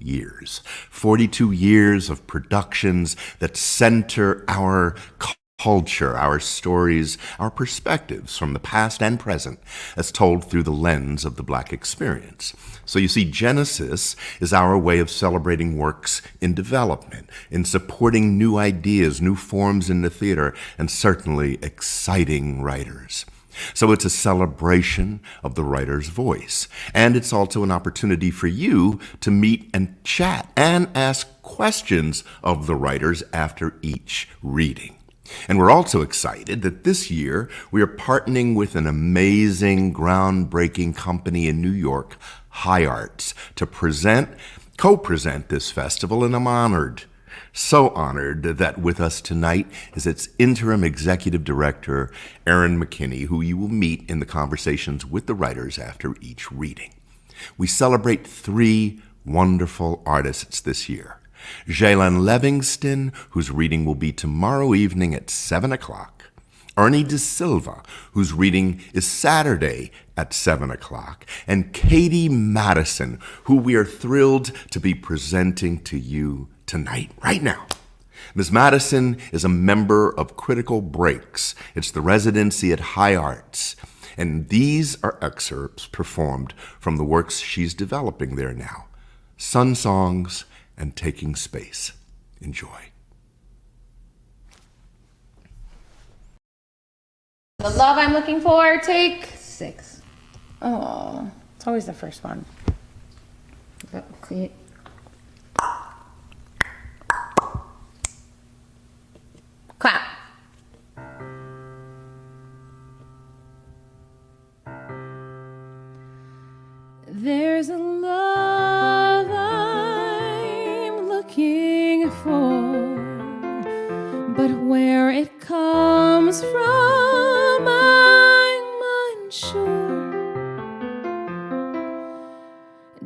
years. 42 years of productions that center our culture, our stories, our perspectives from the past and present as told through the lens of the Black experience. So you see, Genesis is our way of celebrating works in development, in supporting new ideas, new forms in the theater, and certainly exciting writers. So it's a celebration of the writer's voice. And it's also an opportunity for you to meet and chat and ask questions of the writers after each reading. And we're also excited that this year we are partnering with an amazing, groundbreaking company in New York, High Arts, to co-present this festival, and I'm honored, so honored that with us tonight is its interim executive director, Erin McKinney, who you will meet in the conversations with the writers after each reading. We celebrate 3 wonderful artists this year. Jalen Livingston, whose reading will be tomorrow evening at 7 o'clock. Ernie De Silva, whose reading is Saturday at 7 o'clock. And Katie Madison, who we are thrilled to be presenting to you tonight, right now. Ms. Madison is a member of Critical Breaks. It's the residency at High Arts. And these are excerpts performed from the works she's developing there now. Sun Songs and Taking Space. Enjoy. The Love I'm Looking For, take 6. Oh, it's always the first one. Clap. There's a love I'm looking for, but where it comes from I'm unsure.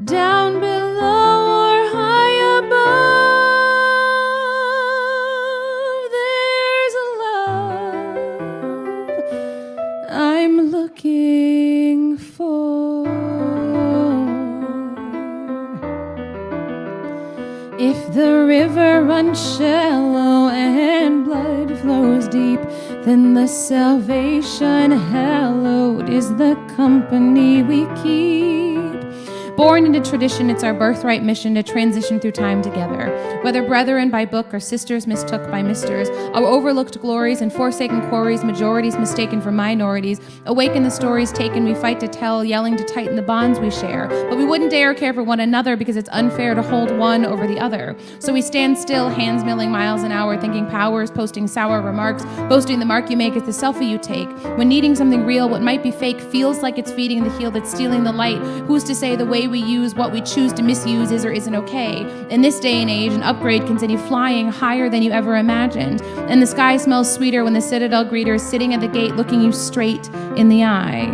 Down below or high above, there's a love I'm looking for. If the river runs shallow and blood flows deep, then the salvation hallowed is the company we keep. Born into tradition, it's our birthright mission to transition through time together. Whether brethren by book or sisters mistook by misters, our overlooked glories and forsaken quarries, majorities mistaken for minorities, awaken the stories taken we fight to tell, yelling to tighten the bonds we share. But we wouldn't dare care for one another because it's unfair to hold one over the other. So we stand still, hands milling miles an hour, thinking powers, posting sour remarks, boasting the mark you make is the selfie you take. When needing something real, what might be fake feels like it's feeding the heel that's stealing the light. Who's to say the way we use what we choose to misuse is or isn't okay? In this day and age, an upgrade can send you flying higher than you ever imagined. And the sky smells sweeter when the Citadel greeter is sitting at the gate looking you straight in the eye.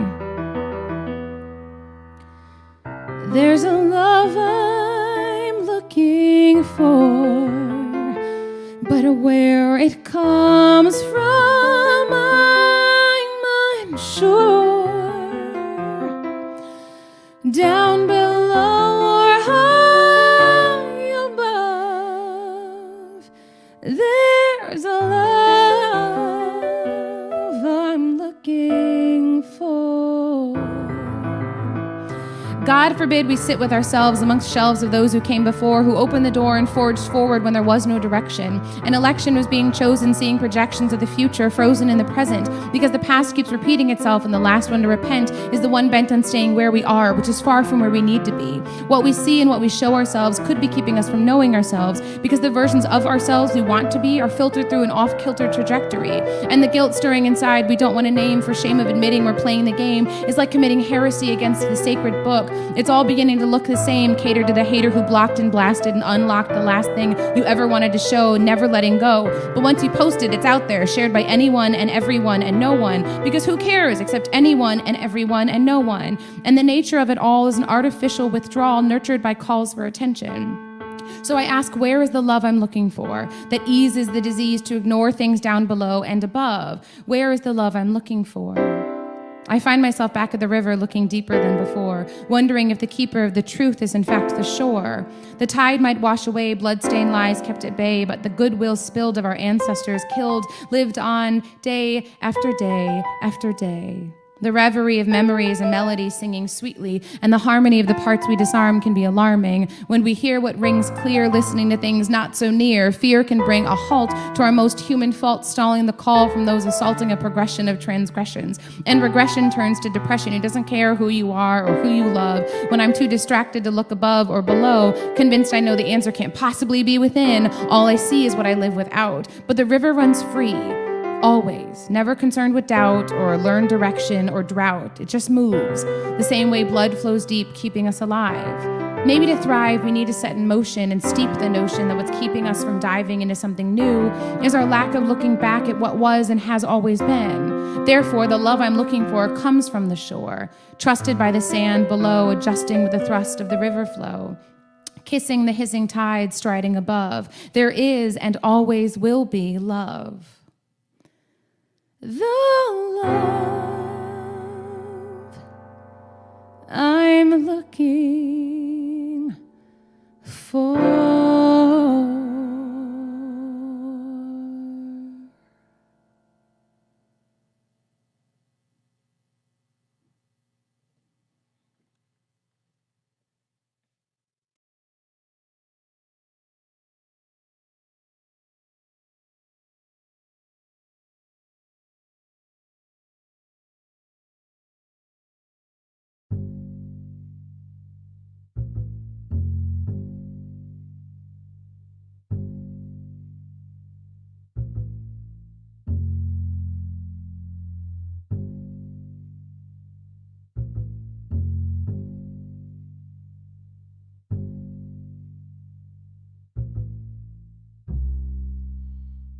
There's a love I'm looking for, but where it comes from I'm unsure. Down below or high above, there's a love I'm looking for. God forbid we sit with ourselves amongst shelves of those who came before, who opened the door and forged forward when there was no direction. An election was being chosen, seeing projections of the future frozen in the present, because the past keeps repeating itself, and the last one to repent is the one bent on staying where we are, which is far from where we need to be. What we see and what we show ourselves could be keeping us from knowing ourselves, because the versions of ourselves we want to be are filtered through an off-kilter trajectory. And the guilt stirring inside we don't want to name for shame of admitting we're playing the game is like committing heresy against the sacred book. It's all beginning to look the same, catered to the hater who blocked and blasted and unlocked the last thing you ever wanted to show, never letting go. But once you post it, it's out there, shared by anyone and everyone and no one, because who cares except anyone and everyone and no one? And the nature of it all is an artificial withdrawal nurtured by calls for attention. So I ask, where is the love I'm looking for that eases the disease to ignore things down below and above? Where is the love I'm looking for? I find myself back at the river looking deeper than before, wondering if the keeper of the truth is in fact the shore. The tide might wash away blood-stained lies kept at bay, but the goodwill spilled of our ancestors killed lived on day after day after day. The reverie of memories and melodies singing sweetly, and the harmony of the parts we disarm can be alarming. When we hear what rings clear, listening to things not so near, fear can bring a halt to our most human faults, stalling the call from those assaulting a progression of transgressions. And regression turns to depression. It doesn't care who you are or who you love. When I'm too distracted to look above or below, convinced I know the answer can't possibly be within, all I see is what I live without. But the river runs free. Always, never concerned with doubt or learned direction or drought. It just moves, the same way blood flows deep, keeping us alive. Maybe to thrive, we need to set in motion and steep the notion that what's keeping us from diving into something new is our lack of looking back at what was and has always been. Therefore, the love I'm looking for comes from the shore, trusted by the sand below, adjusting with the thrust of the river flow. Kissing the hissing tide, striding above. There is and always will be love. The love I'm looking for.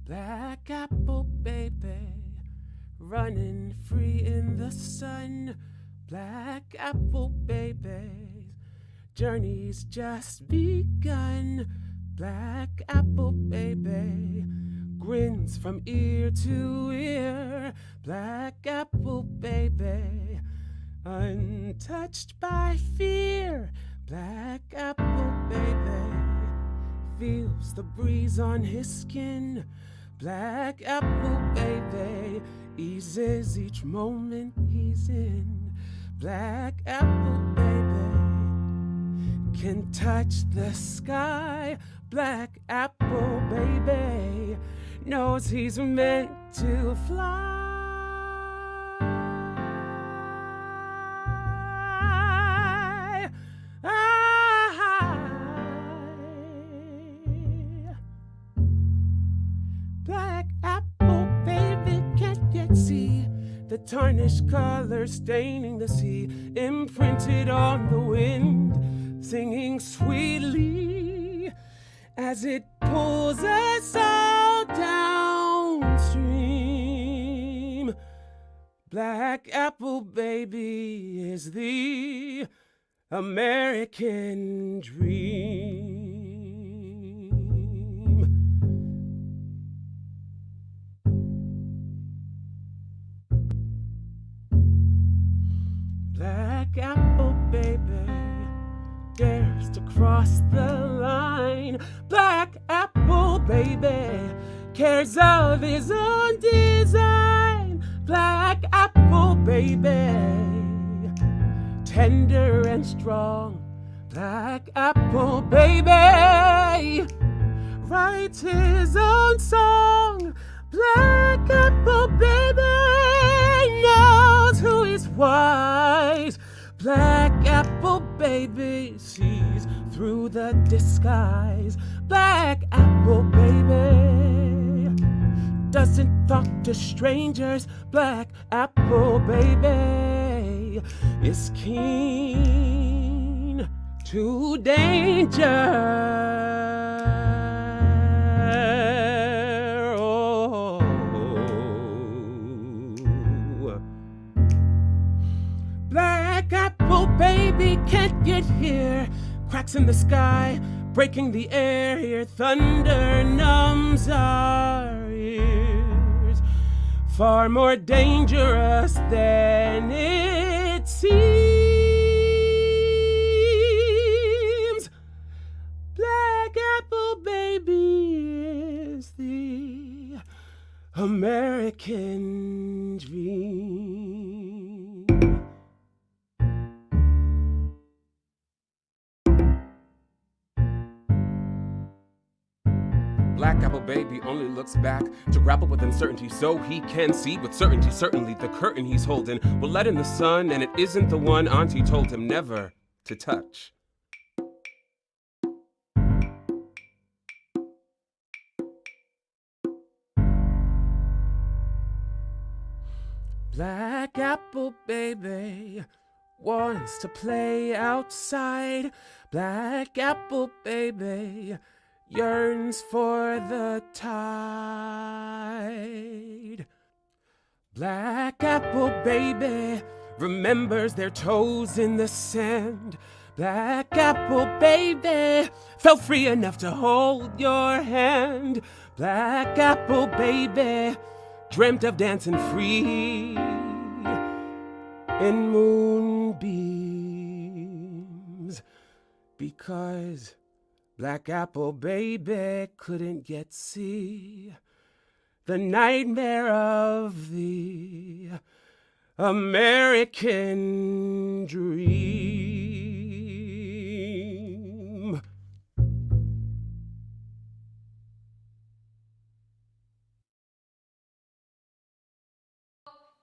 Black apple baby, running free in the sun. Black apple baby, journey's just begun. Black apple baby, grins from ear to ear. Black apple baby, untouched by fear. Black apple baby, feels the breeze on his skin. Black apple baby, eases each moment he's in. Black apple baby, can touch the sky. Black apple baby, knows he's meant to fly. Black apple baby can't yet see the tarnished color staining the sea, imprinted on the wind, singing sweetly as it pulls us all downstream. Black apple baby is the American dream. Black apple baby dares to cross the line. Black apple baby cares of his own design. Black apple baby, tender and strong. Black apple baby writes his own song. Black apple baby knows who is wise. Black apple baby sees through the disguise. Black apple baby doesn't talk to strangers. Black apple baby is keen to danger. Black apple baby can't get here. Cracks in the sky, breaking the air here. Thunder numbs our ears. far more dangerous than it seems. Black Apple Baby is the American dream. Black Apple Baby only looks back to grapple with uncertainty so he can see with certainty. Certainly the curtain he's holding will let in the sun, and it isn't the one Auntie told him never to touch. Black Apple Baby wants to play outside. Black Apple Baby yearns for the tide. Black Apple Baby remembers their toes in the sand. Black Apple Baby felt free enough to hold your hand. Black Apple Baby dreamt of dancing free in moonbeams, because Black Apple Baby couldn't yet see the nightmare of the American dream.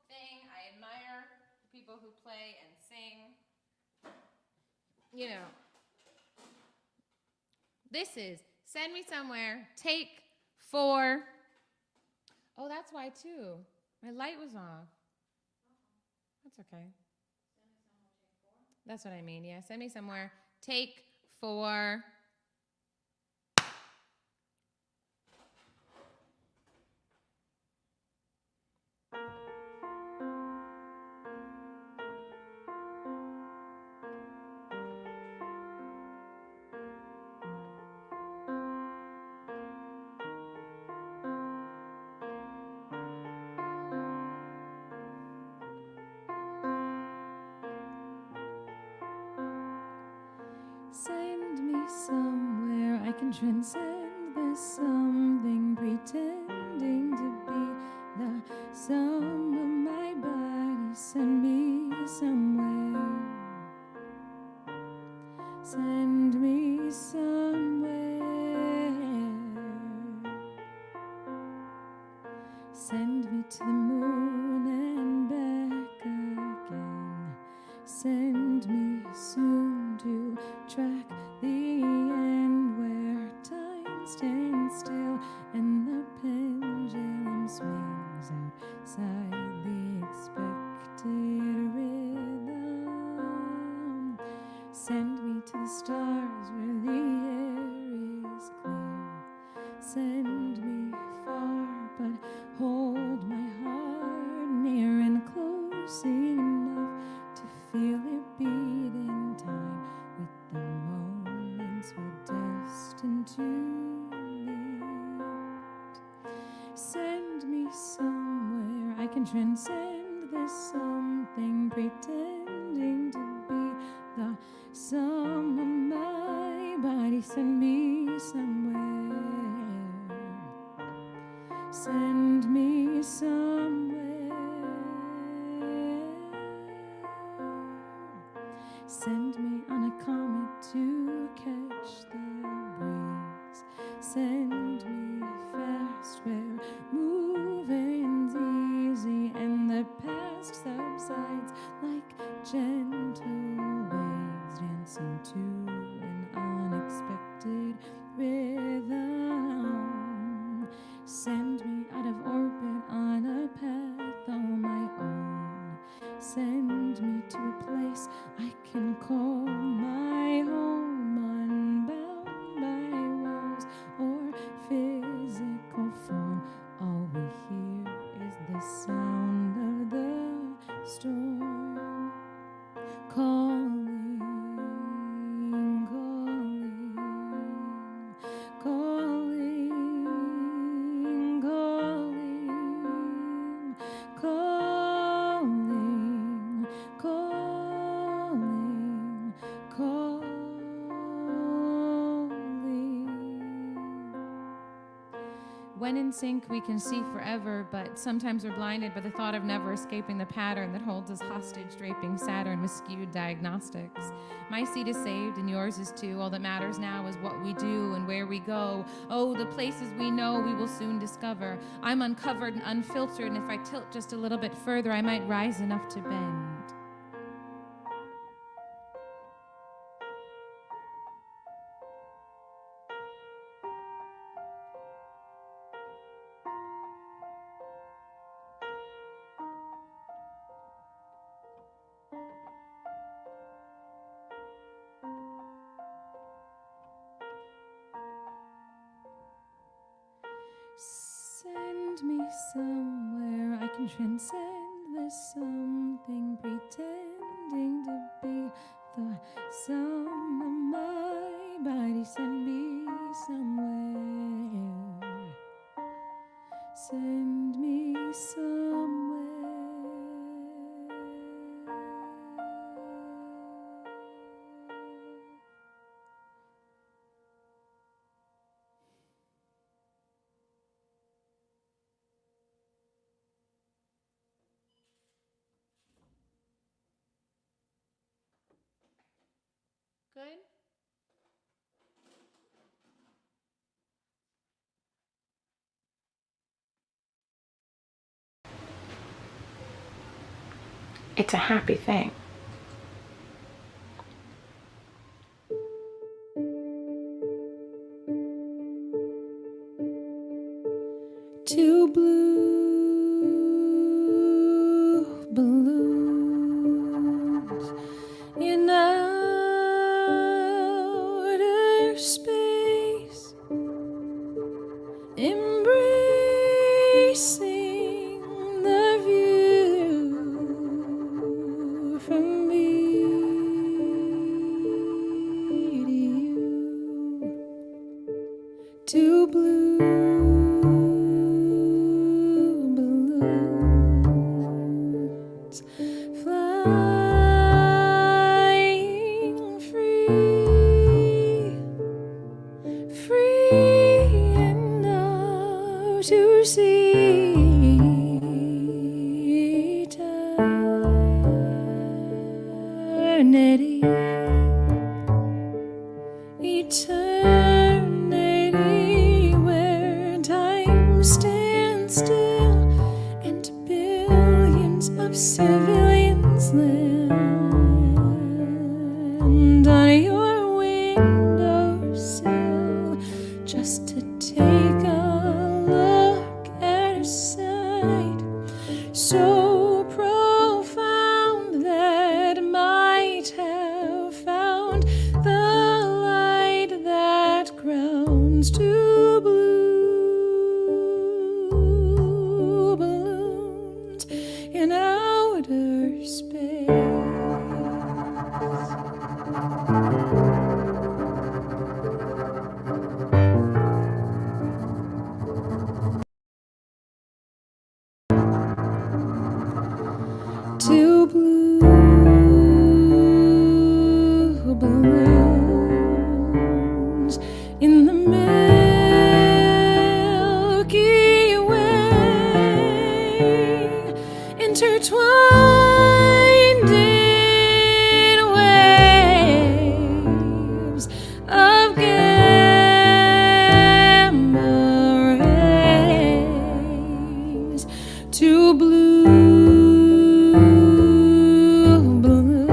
I admire people who play and sing. You know, this is Send Me Somewhere, take 4. Oh, that's why too. My light was off. That's okay. That's what I mean, yeah. Send Me Somewhere, take 4. Send me somewhere I can transcend the something, pretending to be the sum of my body. Send me somewhere. Send me somewhere. Send me to the moon and back again. Send me soon to track the end where time stands still and the pendulum swings outside the expected rhythm. Send me to the stars where the air is clear. Send me far, but hold my heart near and close enough to feel it beat in time with the moments we're destined to meet. Send me somewhere I can transcend this something, pretending to be the sum of my body. Send me somewhere. Send me somewhere. Send me on a comet to catch the breeze. Send me fast where moving's easy and the past subsides like gentle waves dancing to an unexpected rhythm. Send me out of orbit on a path all my own. Send me to a place I can call my home, unbound by walls or physical form. All we hear is the sound of the storm calling, calling, When in sync, we can see forever, but sometimes we're blinded by the thought of never escaping the pattern that holds us hostage, draping Saturn with skewed diagnostics. My seat is saved, and yours is too. All that matters now is what we do and where we go. Oh, the places we know we will soon discover. I'm uncovered and unfiltered, and if I tilt just a little bit further, I might rise enough to bend. Send me somewhere I can transcend the something pretending to be the sum of my body. Send me somewhere. Send me somewhere. Good? It's a happy thing. Two blue balloons in outer space, embracing the view from me to you. Two blue balloons flying free, free enough to see eternity, eternity where time stands still and billions of civilians land on your windowsill just to take a look at a sight so profound that might have found the light that grounds two blue balloons in outer space. Two blue balloons in the Milky Way, intertwined in waves of gamma rays. Two blue balloons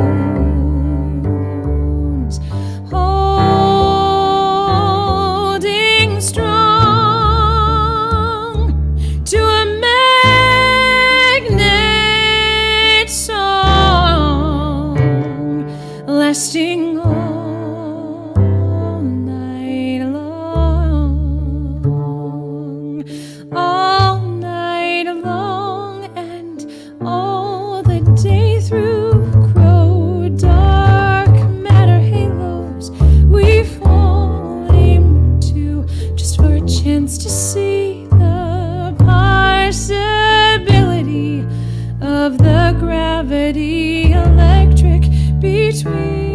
holding strong to a magnet song lasting all night long, all night long and all the day through. Grow dark matter halos we fall into just for a chance to see the possibility of the gravity electric between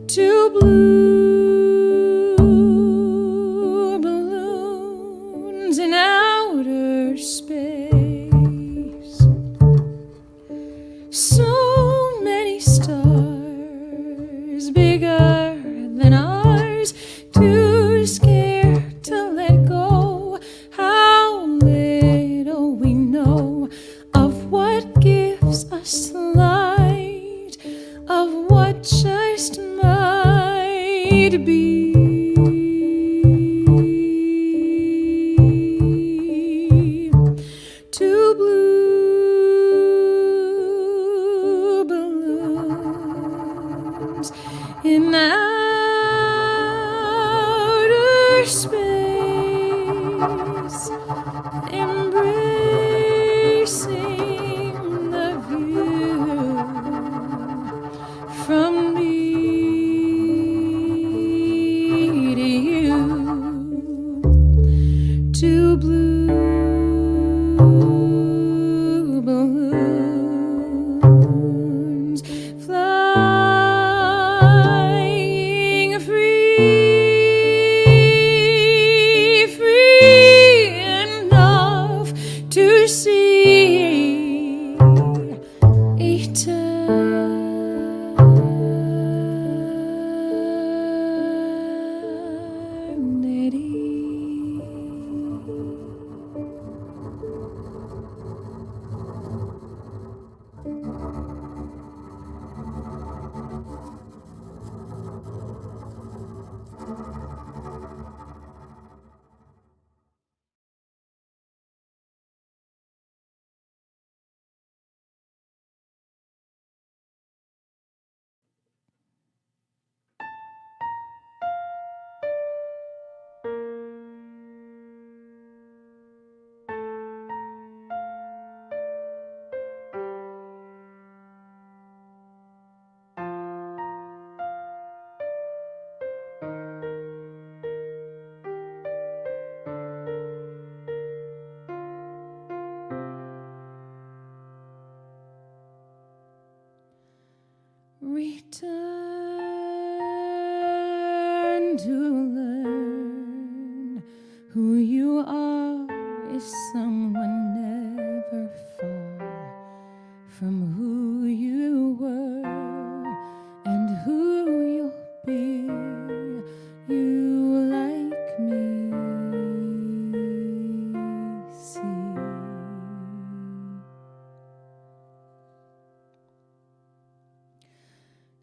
two blue just might be. Two blue balloons in outer space, embracing the view from me to you. Two blue balloons flying free, free enough to see Return to learn who you are is someone never far from who you were and who you'll be. You like me, see.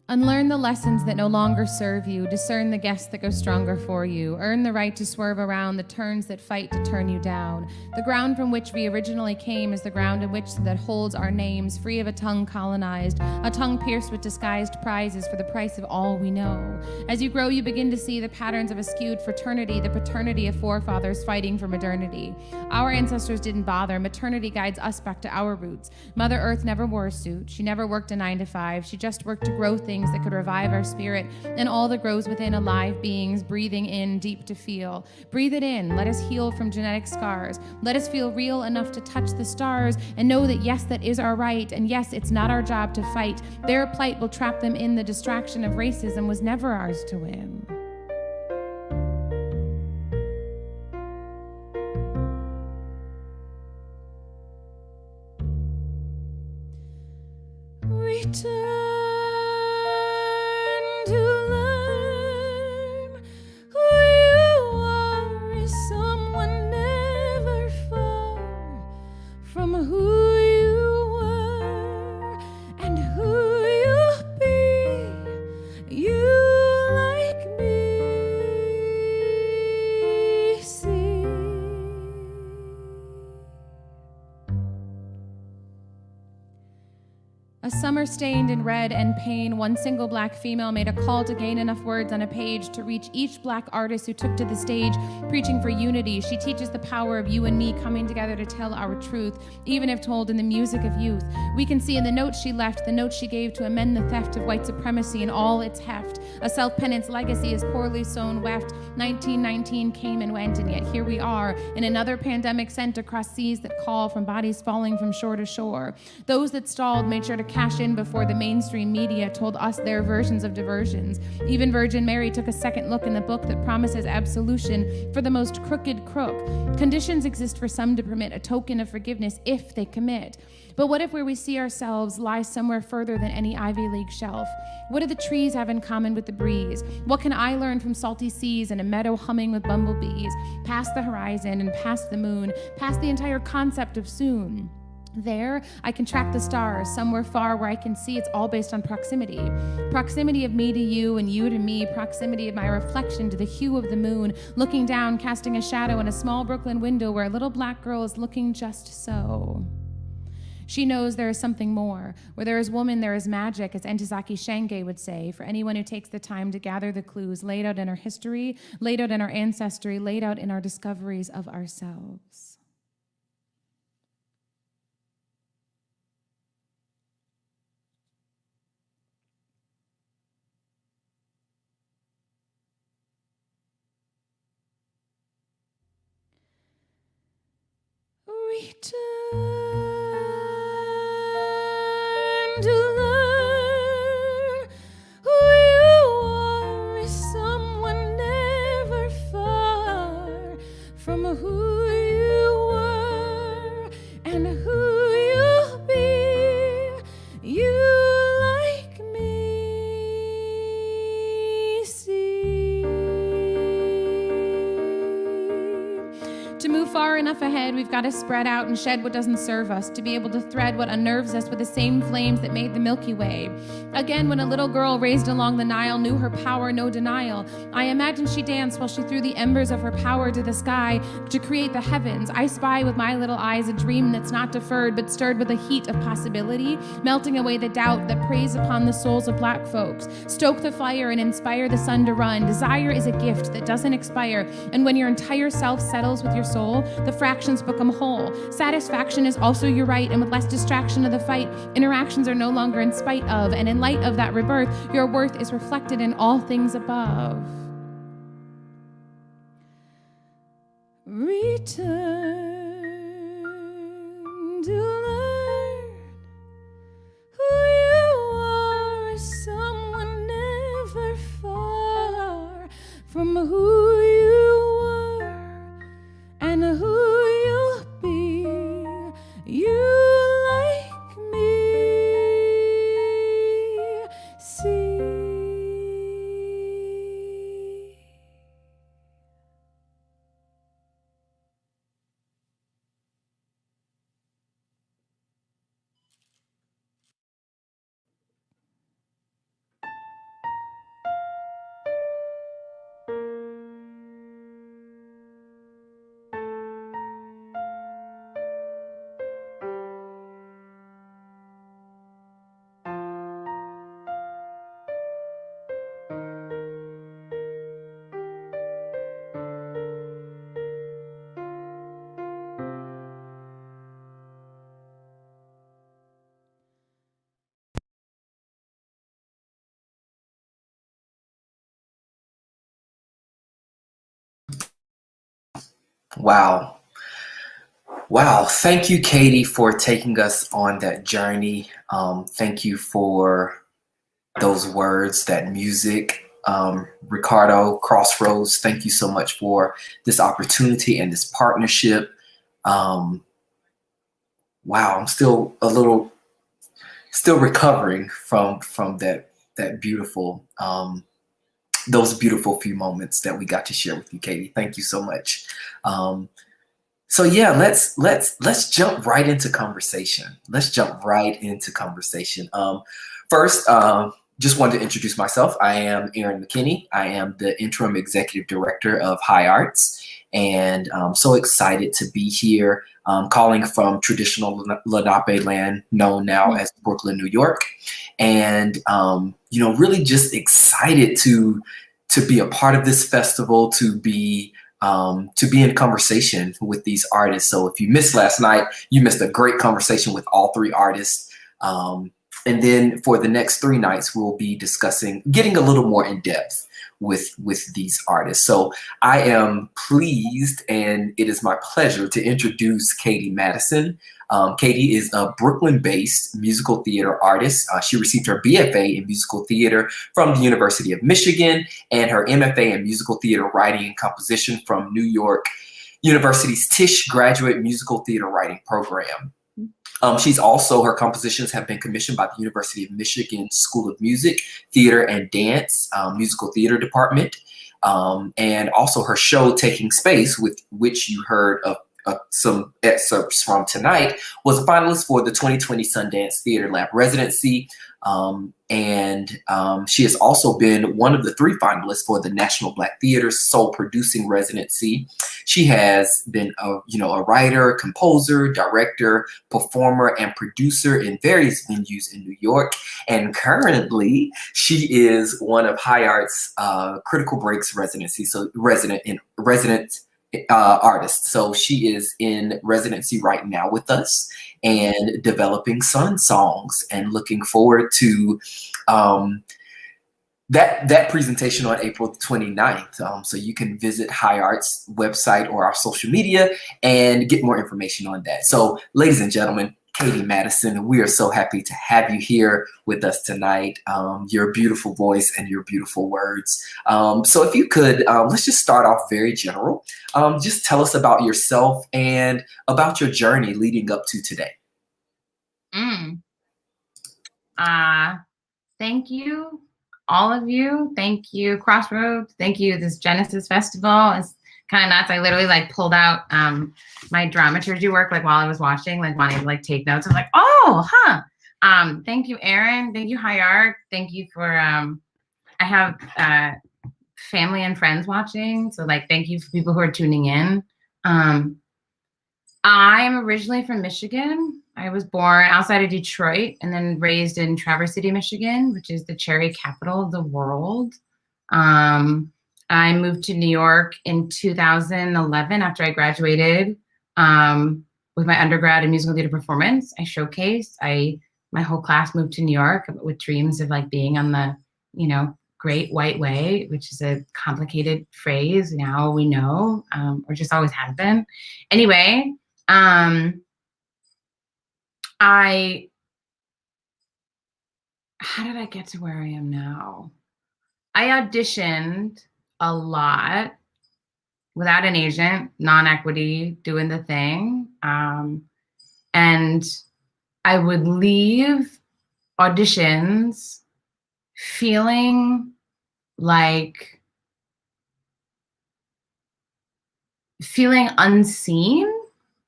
Unlearn the lessons that no longer serve you. Discern the guests that go stronger for you. Earn the right to swerve around the turns that fight to turn you down. The ground from which we originally came is the ground in which that holds our names, free of a tongue colonized, a tongue pierced with disguised prizes for the price of all we know. As you grow, you begin to see the patterns of a skewed fraternity, the paternity of forefathers fighting for modernity. Our ancestors didn't bother. Maternity guides us back to our roots. Mother Earth never wore a suit. She never worked a 9 to 5. She just worked to grow things that could revive our spirit and all that grows within alive beings, breathing in deep to feel. Breathe it in. Let us heal from genetic scars. Let us feel real enough to touch the stars and know that yes, that is our right, and yes, it's not our job to fight. Their plight will trap them in the distraction of racism was never ours to win. Return to learn who you are is someone never far from who you were and who you'll be. You like me, see. A summer stained in red and pain, one single black female made a call to gain enough words on a page to reach each black artist who took to the stage, preaching for unity. She teaches the power of you and me coming together to tell our truth, even if told in the music of youth. We can see in the notes she left, the notes she gave to amend the theft of white supremacy in all its heft. A self-penance legacy is poorly sown weft. 1919 came and went, and yet here we are in another pandemic sent across seas that call from bodies falling from shore to shore. Those that stalled made sure to cash in before the mainstream media told us their versions of diversions. Even Virgin Mary took a second look in the book that promises absolution for the most crooked crook. Conditions exist for some to permit a token of forgiveness if they commit. But what if where we see ourselves lies somewhere further than any Ivy League shelf? What do the trees have in common with the breeze? What can I learn from salty seas and a meadow humming with bumblebees? Past the horizon and past the moon, past the entire concept of soon. There, I can track the stars, somewhere far where I can see. It's all based on proximity. Proximity of me to you and you to me, proximity of my reflection to the hue of the moon, looking down, casting a shadow in a small Brooklyn window where a little black girl is looking just so. She knows there is something more. Where there is woman, there is magic, as Entizaki Shange would say, for anyone who takes the time to gather the clues laid out in our history, laid out in our ancestry, laid out in our discoveries of ourselves. Return to learn who you are is someone never far from who you were and who you'll be. You like me, see. To move far enough ahead, we've got to spread out and shed what doesn't serve us, to be able to thread what unnerves us with the same flames that made the Milky Way. Again, when a little girl raised along the Nile knew her power, no denial, I imagine she danced while she threw the embers of her power to the sky to create the heavens. I spy with my little eyes a dream that's not deferred but stirred with a heat of possibility, melting away the doubt that preys upon the souls of black folks. Stoke the fire and inspire the sun to run. Desire is a gift that doesn't expire, and when your entire self settles with your soul, the fractions become whole. Satisfaction is also your right, and with less distraction of the fight, interactions are no longer in spite of, and in light of that rebirth, your worth is reflected in all things above. Return to learn who you are is someone never far from who you were and who you'll be. You like me, see. Wow. Wow. Thank you, Katie, for taking us on that journey. Thank you for those words, that music. Ricardo, Crossroads, thank you so much for this opportunity and this partnership. Wow, I'm still recovering from that beautiful, those beautiful few moments that we got to share with you, Katie. Thank you so much. So yeah, let's jump right into conversation. First, just wanted to introduce myself. I am Aaron McKinney. I am the interim executive director of High Arts, and I'm so excited to be here, calling from traditional Lenape land, known now as Brooklyn, New York, and really just excited to be a part of this festival, to be in conversation with these artists. So if you missed last night, you missed a great conversation with all three artists. And then for the next 3 nights, we'll be getting a little more in depth with these artists. So I am pleased, and it is my pleasure to introduce Katie Madison. Katie is a Brooklyn-based musical theater artist. She received her BFA in musical theater from the University of Michigan and her MFA in musical theater writing and composition from New York University's Tisch Graduate Musical Theater Writing Program. Her compositions have been commissioned by the University of Michigan School of Music, Theater and Dance, Musical Theater Department. And also her show Taking Space, with which you heard some excerpts from tonight, was a finalist for the 2020 Sundance Theater Lab residency. She has also been one of the 3 finalists for the National Black Theater Soul Producing Residency. She has been a writer, composer, director, performer, and producer in various venues in New York. And currently, she is one of High Arts Critical Breaks residency, so resident artist. So she is in residency right now with us and developing Sun songs, and looking forward to that presentation on April 29th. So you can visit High Arts website or our social media and get more information on that. So ladies and gentlemen, Katie Madison, we are so happy to have you here with us tonight. Your beautiful voice and your beautiful words. So if you could, let's just start off very general. Just tell us about yourself and about your journey leading up to today. Thank you, all of you. Thank you, Crossroads. Thank you, this Genesis Festival. It's kind of nuts. I literally pulled out my dramaturgy work while I was watching, wanting to take notes. I'm like, oh, huh. Thank you, Aaron. Thank you, High Art. Thank you for I have family and friends watching, so thank you for people who are tuning in. I'm originally from Michigan. I was born outside of Detroit and then raised in Traverse City, Michigan, which is the cherry capital of the world. I moved to New York in 2011 after I graduated with my undergrad in musical theater performance. I showcased. My whole class moved to New York with dreams of being on the, Great White Way, which is a complicated phrase now we know, or just always has been. Anyway, how did I get to where I am now? I auditioned a lot without an agent, non-equity, doing the thing. And I would leave auditions feeling unseen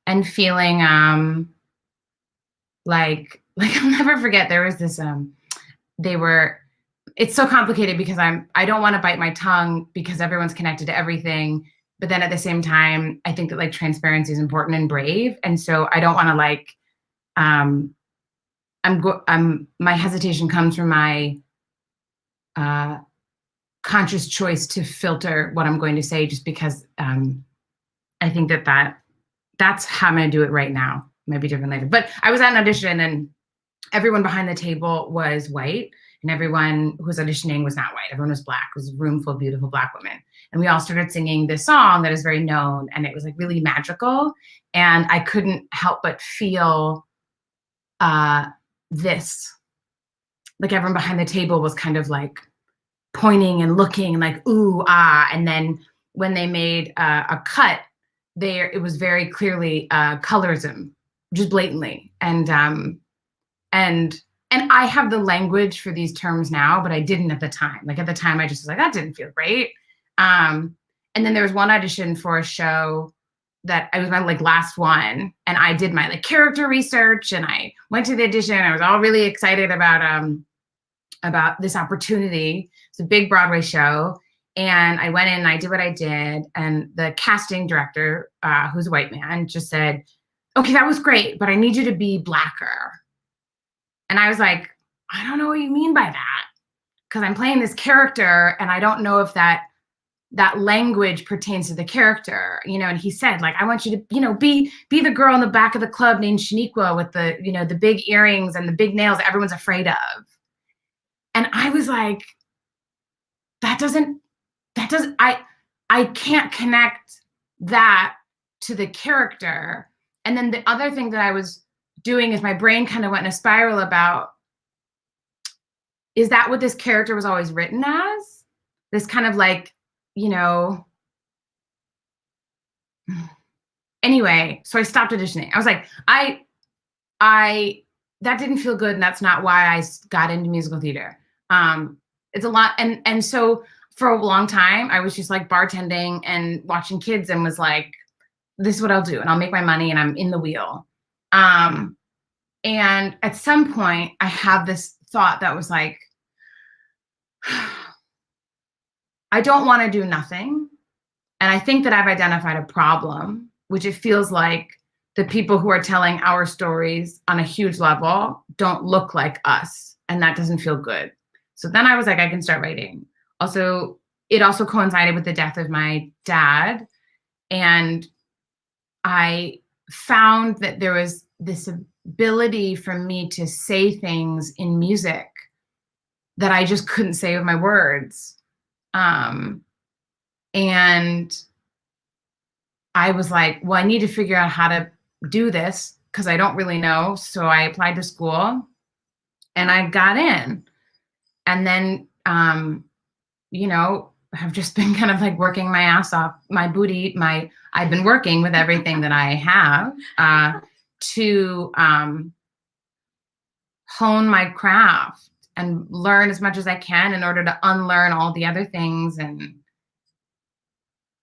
and feeling I'll never forget, there was this it's so complicated because I don't want to bite my tongue because everyone's connected to everything, but then at the same time I think that transparency is important and brave, and so I don't want to my hesitation comes from my conscious choice to filter what I'm going to say, just because I think that's how I'm going to do it right now. Might be different later. But I was at an audition and everyone behind the table was white and everyone who was auditioning was not white. Everyone was Black. It was a room full of beautiful Black women. And we all started singing this song that is very known, and it was really magical. And I couldn't help but feel this. Everyone behind the table was kind of pointing and looking ooh, ah. And then when they made a cut there, it was very clearly colorism, just blatantly. And I have the language for these terms now, but I didn't at the time. At the time, I just was that didn't feel great. And then there was one audition for a show that I was my last one, and I did my character research, and I went to the audition. And I was all really excited about this opportunity. It's a big Broadway show, and I went in and I did what I did, and the casting director, who's a white man, just said, "Okay, that was great, but I need you to be Blacker." And I was like, I don't know what you mean by that, because I'm playing this character and I don't know if that language pertains to the character, and he said, I want you to, be the girl in the back of the club named Shaniqua with the, the big earrings and the big nails that everyone's afraid of. And I was like, I can't connect that to the character. And then the other thing that I was doing is my brain kind of went in a spiral about, is that what this character was always written as? This kind of anyway, so I stopped auditioning. I was like, that didn't feel good, and that's not why I got into musical theater. It's a lot, and so for a long time, I was just bartending and watching kids, and was this is what I'll do, and I'll make my money, and I'm in the wheel. And at some point, I have this thought that was like, I don't want to do nothing. And I think that I've identified a problem, which it feels like the people who are telling our stories on a huge level don't look like us. And that doesn't feel good. So then I was like, I can start writing. Also, it also coincided with the death of my dad. And I found that there was this ability for me to say things in music that I just couldn't say with my words. And I was like, well, I need to figure out how to do this because I don't really know. So I applied to school and I got in. And then, I've just been kind of like working my ass off, I've been working with everything that I have to hone my craft and learn as much as I can in order to unlearn all the other things. And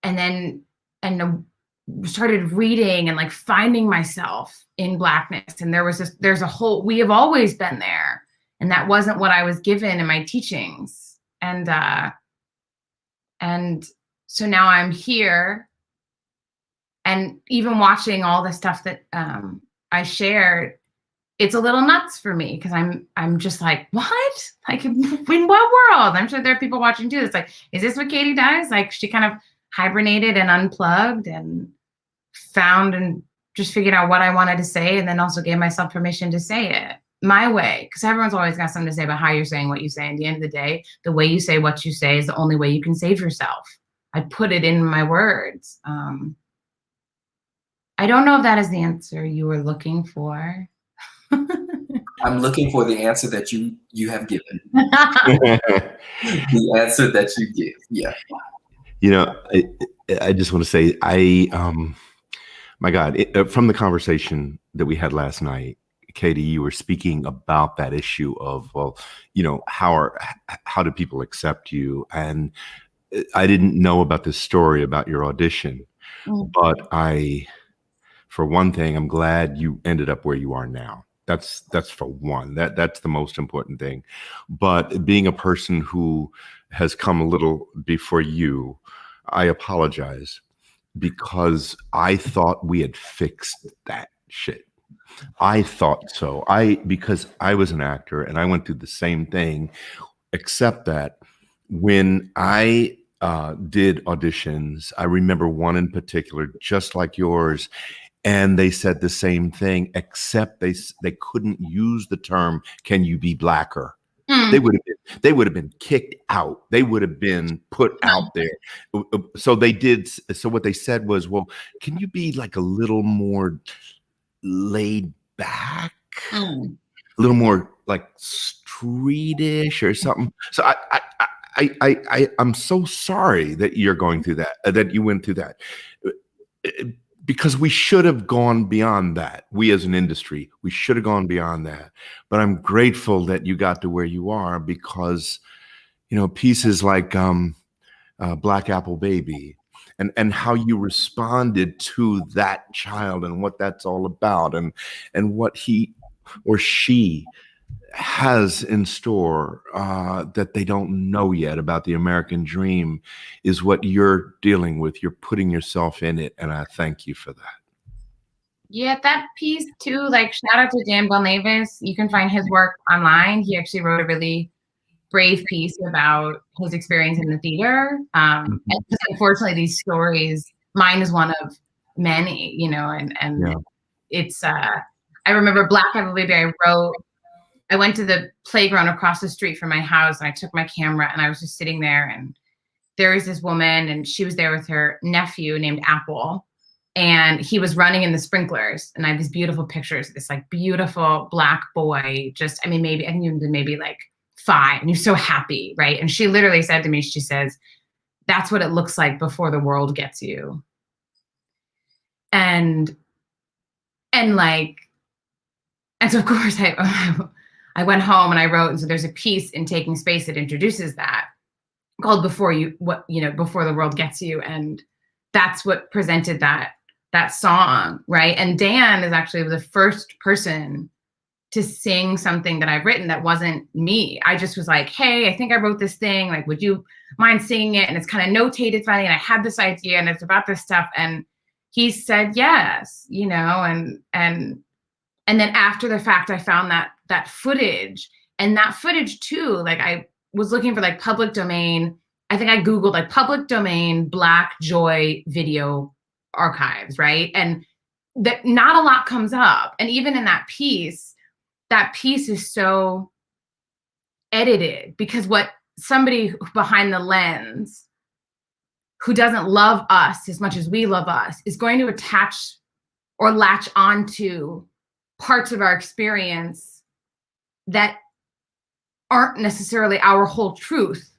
then started reading and like finding myself in Blackness. And we have always been there. And that wasn't what I was given in my teachings. And so now I'm here, and even watching all the stuff that I shared, it's a little nuts for me because I'm just like, what? Like, in what world? I'm sure there are people watching too. It's like, is this what Katie does? Like, she kind of hibernated and unplugged and found and just figured out what I wanted to say, and then also gave myself permission to say it my way, because everyone's always got something to say about how you're saying what you say. At the end of the day, the way you say what you say is the only way you can save yourself. I put it in my words. I don't know if that is the answer you were looking for. I'm looking for the answer that you have given. The answer that you give. Yeah. I just want to say, my God, from the conversation that we had last night, Katie, you were speaking about that issue of, well, how do people accept you? And I didn't know about this story about your audition, but for one thing, I'm glad you ended up where you are now. That's for one. That's the most important thing. But being a person who has come a little before you, I apologize, because I thought we had fixed that shit. I thought so. Because I was an actor and I went through the same thing, except that when I did auditions, I remember one in particular, just like yours, and they said the same thing, except they couldn't use the term, "Can you be blacker?" They would have been kicked out. They would have been put out there. So they did. So what they said was, well, can you be like a little more laid back, a little more like streetish or something? So I'm so sorry that you're going through that, that you went through that, because we should have gone beyond that. We as an industry, we should have gone beyond that. But I'm grateful that you got to where you are, because, pieces like Black Apple Baby, and how you responded to that child and what that's all about, and what he or she has in store that they don't know yet about the American dream, is what you're dealing with. You're putting yourself in it, and I thank you for that. Yeah, that piece too, like, shout out to Dan Belnavis. You can find his work online. He actually wrote a really brave piece about his experience in the theater. And unfortunately, these stories, mine is one of many, it's, I remember Black Apple Baby, I went to the playground across the street from my house, and I took my camera, and I was just sitting there, and there was this woman, and she was there with her nephew named Apple, and he was running in the sprinklers. And I have these beautiful pictures of this like beautiful Black boy, I think he was maybe like 5, and he was so happy, right? And she literally said to me, she says, "That's what it looks like before the world gets you." And so of course I went home and I wrote, and so there's a piece in Taking Space that introduces that, called Before the World Gets You. And that's what presented that that song, right? And Dan is actually the first person to sing something that I've written that wasn't me. I just was like, hey, I think I wrote this thing. Like, would you mind singing it? And it's kind of notated funny. And I had this idea and it's about this stuff. And he said yes, you know, and then after the fact, I found that footage, and that footage too, like I was looking for like public domain. I think I Googled like public domain Black Joy video archives, right? And that not a lot comes up. And even in that piece is so edited, because what somebody behind the lens who doesn't love us as much as we love us is going to attach or latch onto parts of our experience that aren't necessarily our whole truth.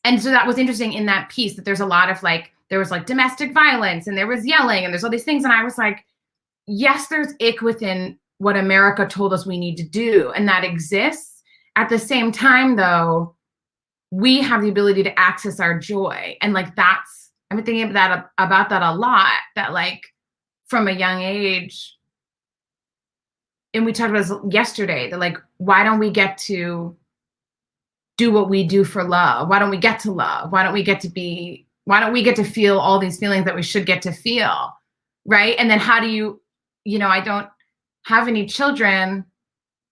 And so that was interesting in that piece, that there's a lot of like, there was like domestic violence and there was yelling and there's all these things. And I was like, yes, there's ick within what America told us we need to do, and that exists. At the same time, though, we have the ability to access our joy. And like, that's, I've been thinking about that a lot, that like from a young age, and we talked about this yesterday, that like, why don't we get to do what we do for love? Why don't we get to love? Why don't we get to feel all these feelings that we should get to feel, right? And then how do you know, I don't have any children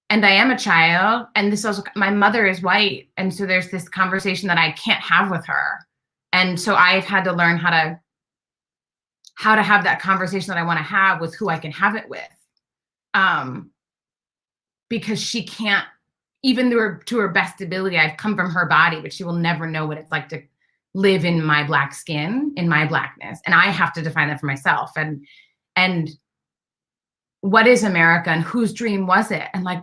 and I am a child, and this also, my mother is white, and so there's this conversation that I can't have with her, and so I've had to learn how to have that conversation that I want to have with who I can have it with, because she can't, even to her best ability. I've come from her body, but she will never know what it's like to live in my Black skin, in my Blackness, and I have to define that for myself. And what is America, and whose dream was it? And like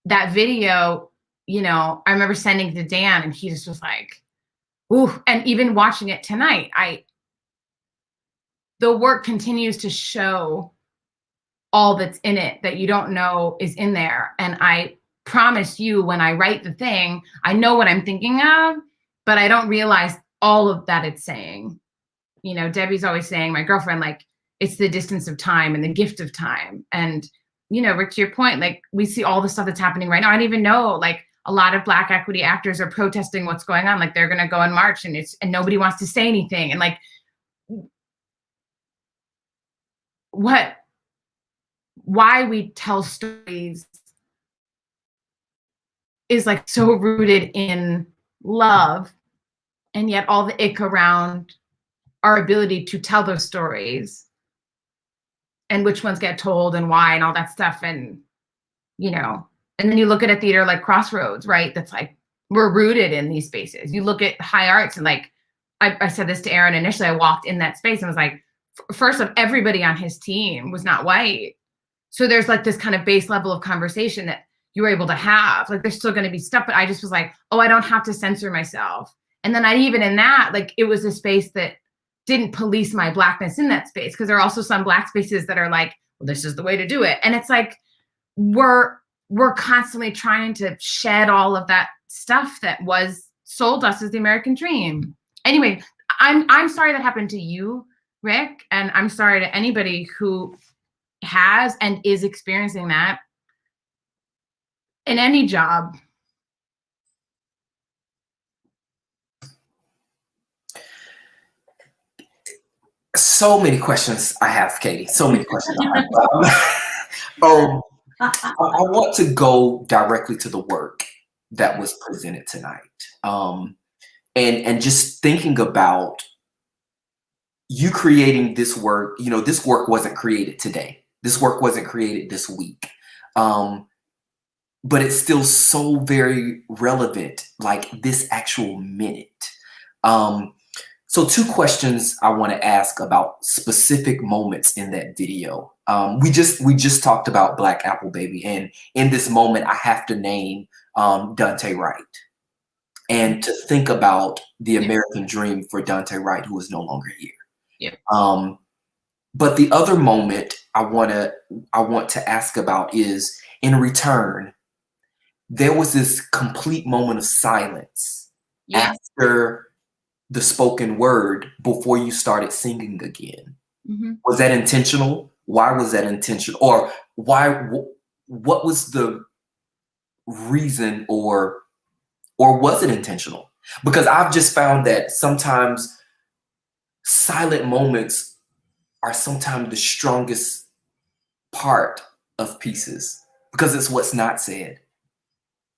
that video, you know, I remember sending to Dan, and he just was like, ooh. And even watching it tonight, the work continues to show all that's in it that you don't know is in there. And I promise you, when I write the thing, I know what I'm thinking of, but I don't realize all of that it's saying. You know, Debbie's always saying, my girlfriend, like, it's the distance of time and the gift of time. And, you know, Rick, to your point, like, we see all the stuff that's happening right now. I didn't even know, like, a lot of Black equity actors are protesting what's going on. Like, they're going to go and march, and nobody wants to say anything. And like, why we tell stories is like so rooted in love, and yet all the ick around our ability to tell those stories, and which ones get told and why and all that stuff. And, you know, and then you look at a theater like Crossroads, right? That's like, we're rooted in these spaces. You look at High Arts, and like, I said this to Aaron initially, I walked in that space and was like, first of everybody on his team was not white. So there's like this kind of base level of conversation that you were able to have. Like, there's still going to be stuff, but I just was like, oh, I don't have to censor myself. And then even in that, like, it was a space that didn't police my Blackness in that space, because there are also some Black spaces that are like, well, this is the way to do it. And it's like, we're constantly trying to shed all of that stuff that was sold us as the American dream. Anyway, I'm sorry that happened to you, Rick, and I'm sorry to anybody who has and is experiencing that in any job. So many questions I have, Katie. So many questions I have. I want to go directly to the work that was presented tonight. And just thinking about you creating this work, you know, this work wasn't created today. This work wasn't created this week. But it's still so very relevant, like this actual minute. So 2 questions I want to ask about specific moments in that video. We just talked about Black Apple Baby, and in this moment, I have to name Dante Wright, and to think about the American dream for Dante Wright, who is no longer here. Yeah. But the other moment I want to ask about is, in return, there was this complete moment of silence after the spoken word before you started singing again. Was that intentional? Why was that intentional? Or what was the reason, or was it intentional? Because I've just found that sometimes silent moments are sometimes the strongest part of pieces, because it's what's not said,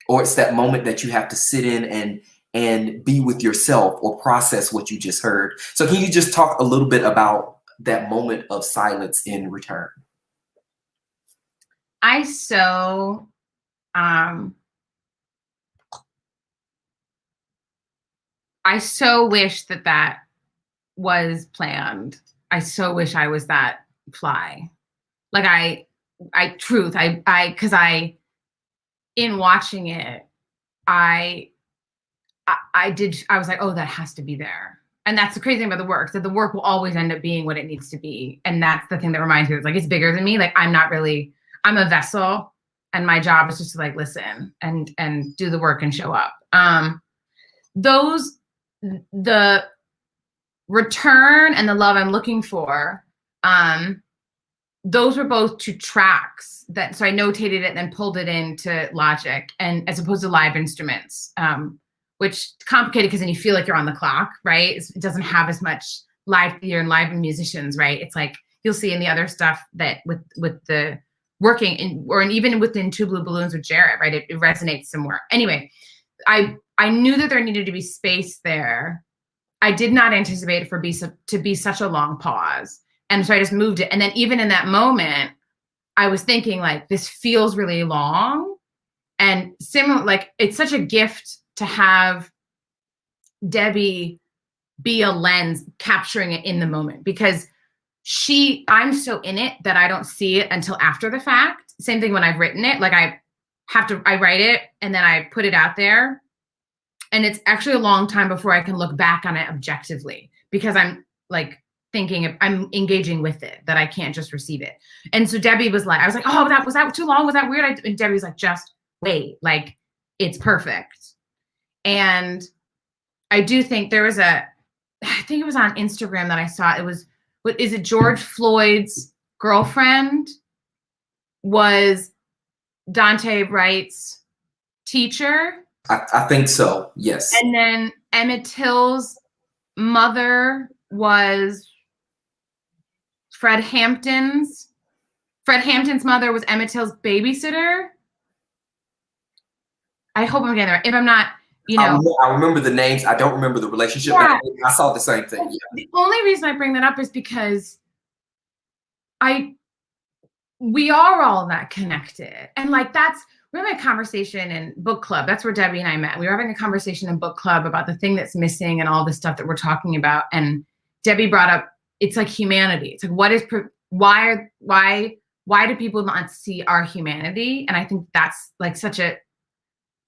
or it's that moment that you have to sit in and be with yourself or process what you just heard. So can you just talk a little bit about that moment of silence in Return? I so wish that was planned. I so wish I was that fly. Like in watching it, I was like, oh, that has to be there. And that's the crazy thing about the work, that the work will always end up being what it needs to be. And that's the thing that reminds me, it's like, it's bigger than me. Like, I'm a vessel, and my job is just to like listen and do the work and show up. The Return and The Love I'm Looking For, those were both 2 tracks so I notated it and then pulled it into Logic, and as opposed to live instruments, which is complicated because then you feel like you're on the clock, right? It doesn't have as much live theater and live musicians, right? It's like you'll see in the other stuff that with the working even within Two Blue Balloons with Jarrett, right? It resonates some more. Anyway, I knew that there needed to be space there. I did not anticipate it to be such a long pause. And so I just moved it. And then even in that moment, I was thinking like, this feels really long. And similar, like, it's such a gift to have Debbie be a lens capturing it in the moment, because I'm so in it that I don't see it until after the fact. Same thing when I've written it. Like, I write it and then I put it out there. And it's actually a long time before I can look back on it objectively, because I'm like I'm engaging with it, that I can't just receive it. And so Debbie was like, I was like, oh, was that too long? Was that weird? And Debbie was like, just wait, like, it's perfect. And I do think I think it was on Instagram that I saw, is it George Floyd's girlfriend was Dante Wright's teacher? I think so, yes. And then Emmett Till's mother was Fred Hampton's mother was Emmett Till's babysitter. I hope I'm getting that right. If I'm not, I remember the names. I don't remember the relationship. Yeah. I saw the same thing. Yeah. The only reason I bring that up is because we are all that connected. And like, we're having a conversation in book club. That's where Debbie and I met. We were having a conversation in book club about the thing that's missing and all the stuff that we're talking about. And Debbie brought up, it's like humanity. It's like, why do people not see our humanity? And I think that's like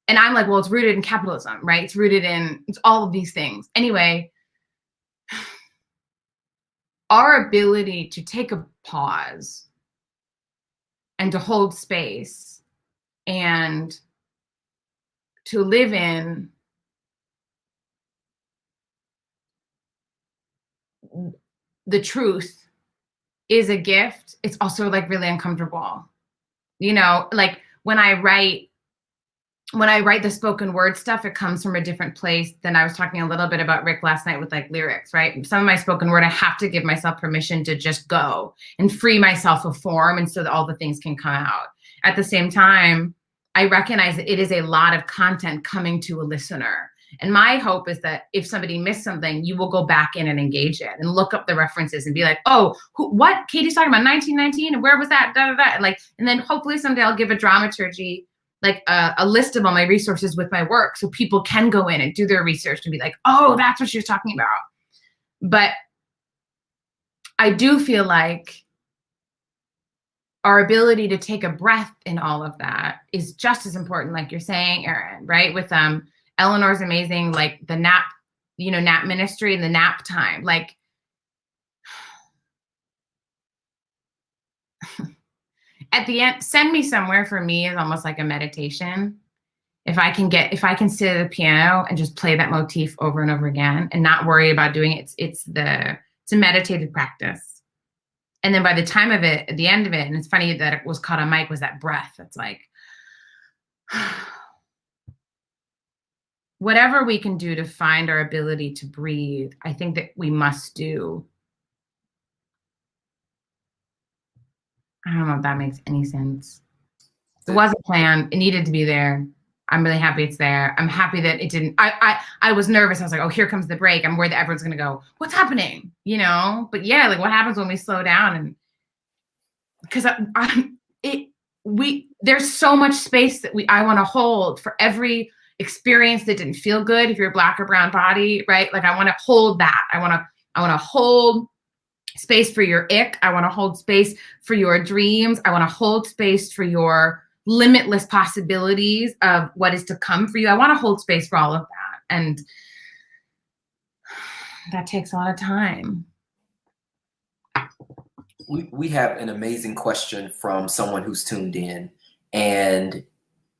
and I'm like, well, it's rooted in capitalism, right? It's all of these things. Anyway, our ability to take a pause and to hold space and to live in the truth is a gift. It's also like really uncomfortable. Like when I write the spoken word stuff, it comes from a different place than I was talking a little bit about Rick last night with like lyrics, right? Some of my spoken word, I have to give myself permission to just go and free myself of form, and so that all the things can come out. At the same time, I recognize that it is a lot of content coming to a listener. And my hope is that if somebody missed something, you will go back in and engage it and look up the references and be like, oh, what? Katie's talking about 1919 and where was that? Da, da, da. And then hopefully someday I'll give a dramaturgy, like a list of all my resources with my work, so people can go in and do their research and be like, oh, that's what she was talking about. But I do feel like our ability to take a breath in all of that is just as important, like you're saying, Erin, right? With Eleanor's amazing, like the nap, nap ministry and the nap time. Like, at the end, Send Me Somewhere for me is almost like a meditation. If I can sit at the piano and just play that motif over and over again and not worry about doing it, it's a meditative practice. And then by the time of it, at the end of it, and it's funny that it was caught on mic, was that breath. It's like, whatever we can do to find our ability to breathe, I think that we must do. I don't know if that makes any sense. It was a plan. It needed to be there. I'm really happy it's there. I'm happy that it didn't. I was nervous. I was like, oh, here comes the break. I'm worried that everyone's going to go, what's happening? You know? But yeah, like what happens when we slow down? And because there's so much space that I want to hold for every experience that didn't feel good. If you're a Black or brown body, right? Like I want to hold that. I want to hold space for your ick. I want to hold space for your dreams. I want to hold space for your limitless possibilities of what is to come for you. I want to hold space for all of that. And that takes a lot of time. We have an amazing question from someone who's tuned in. And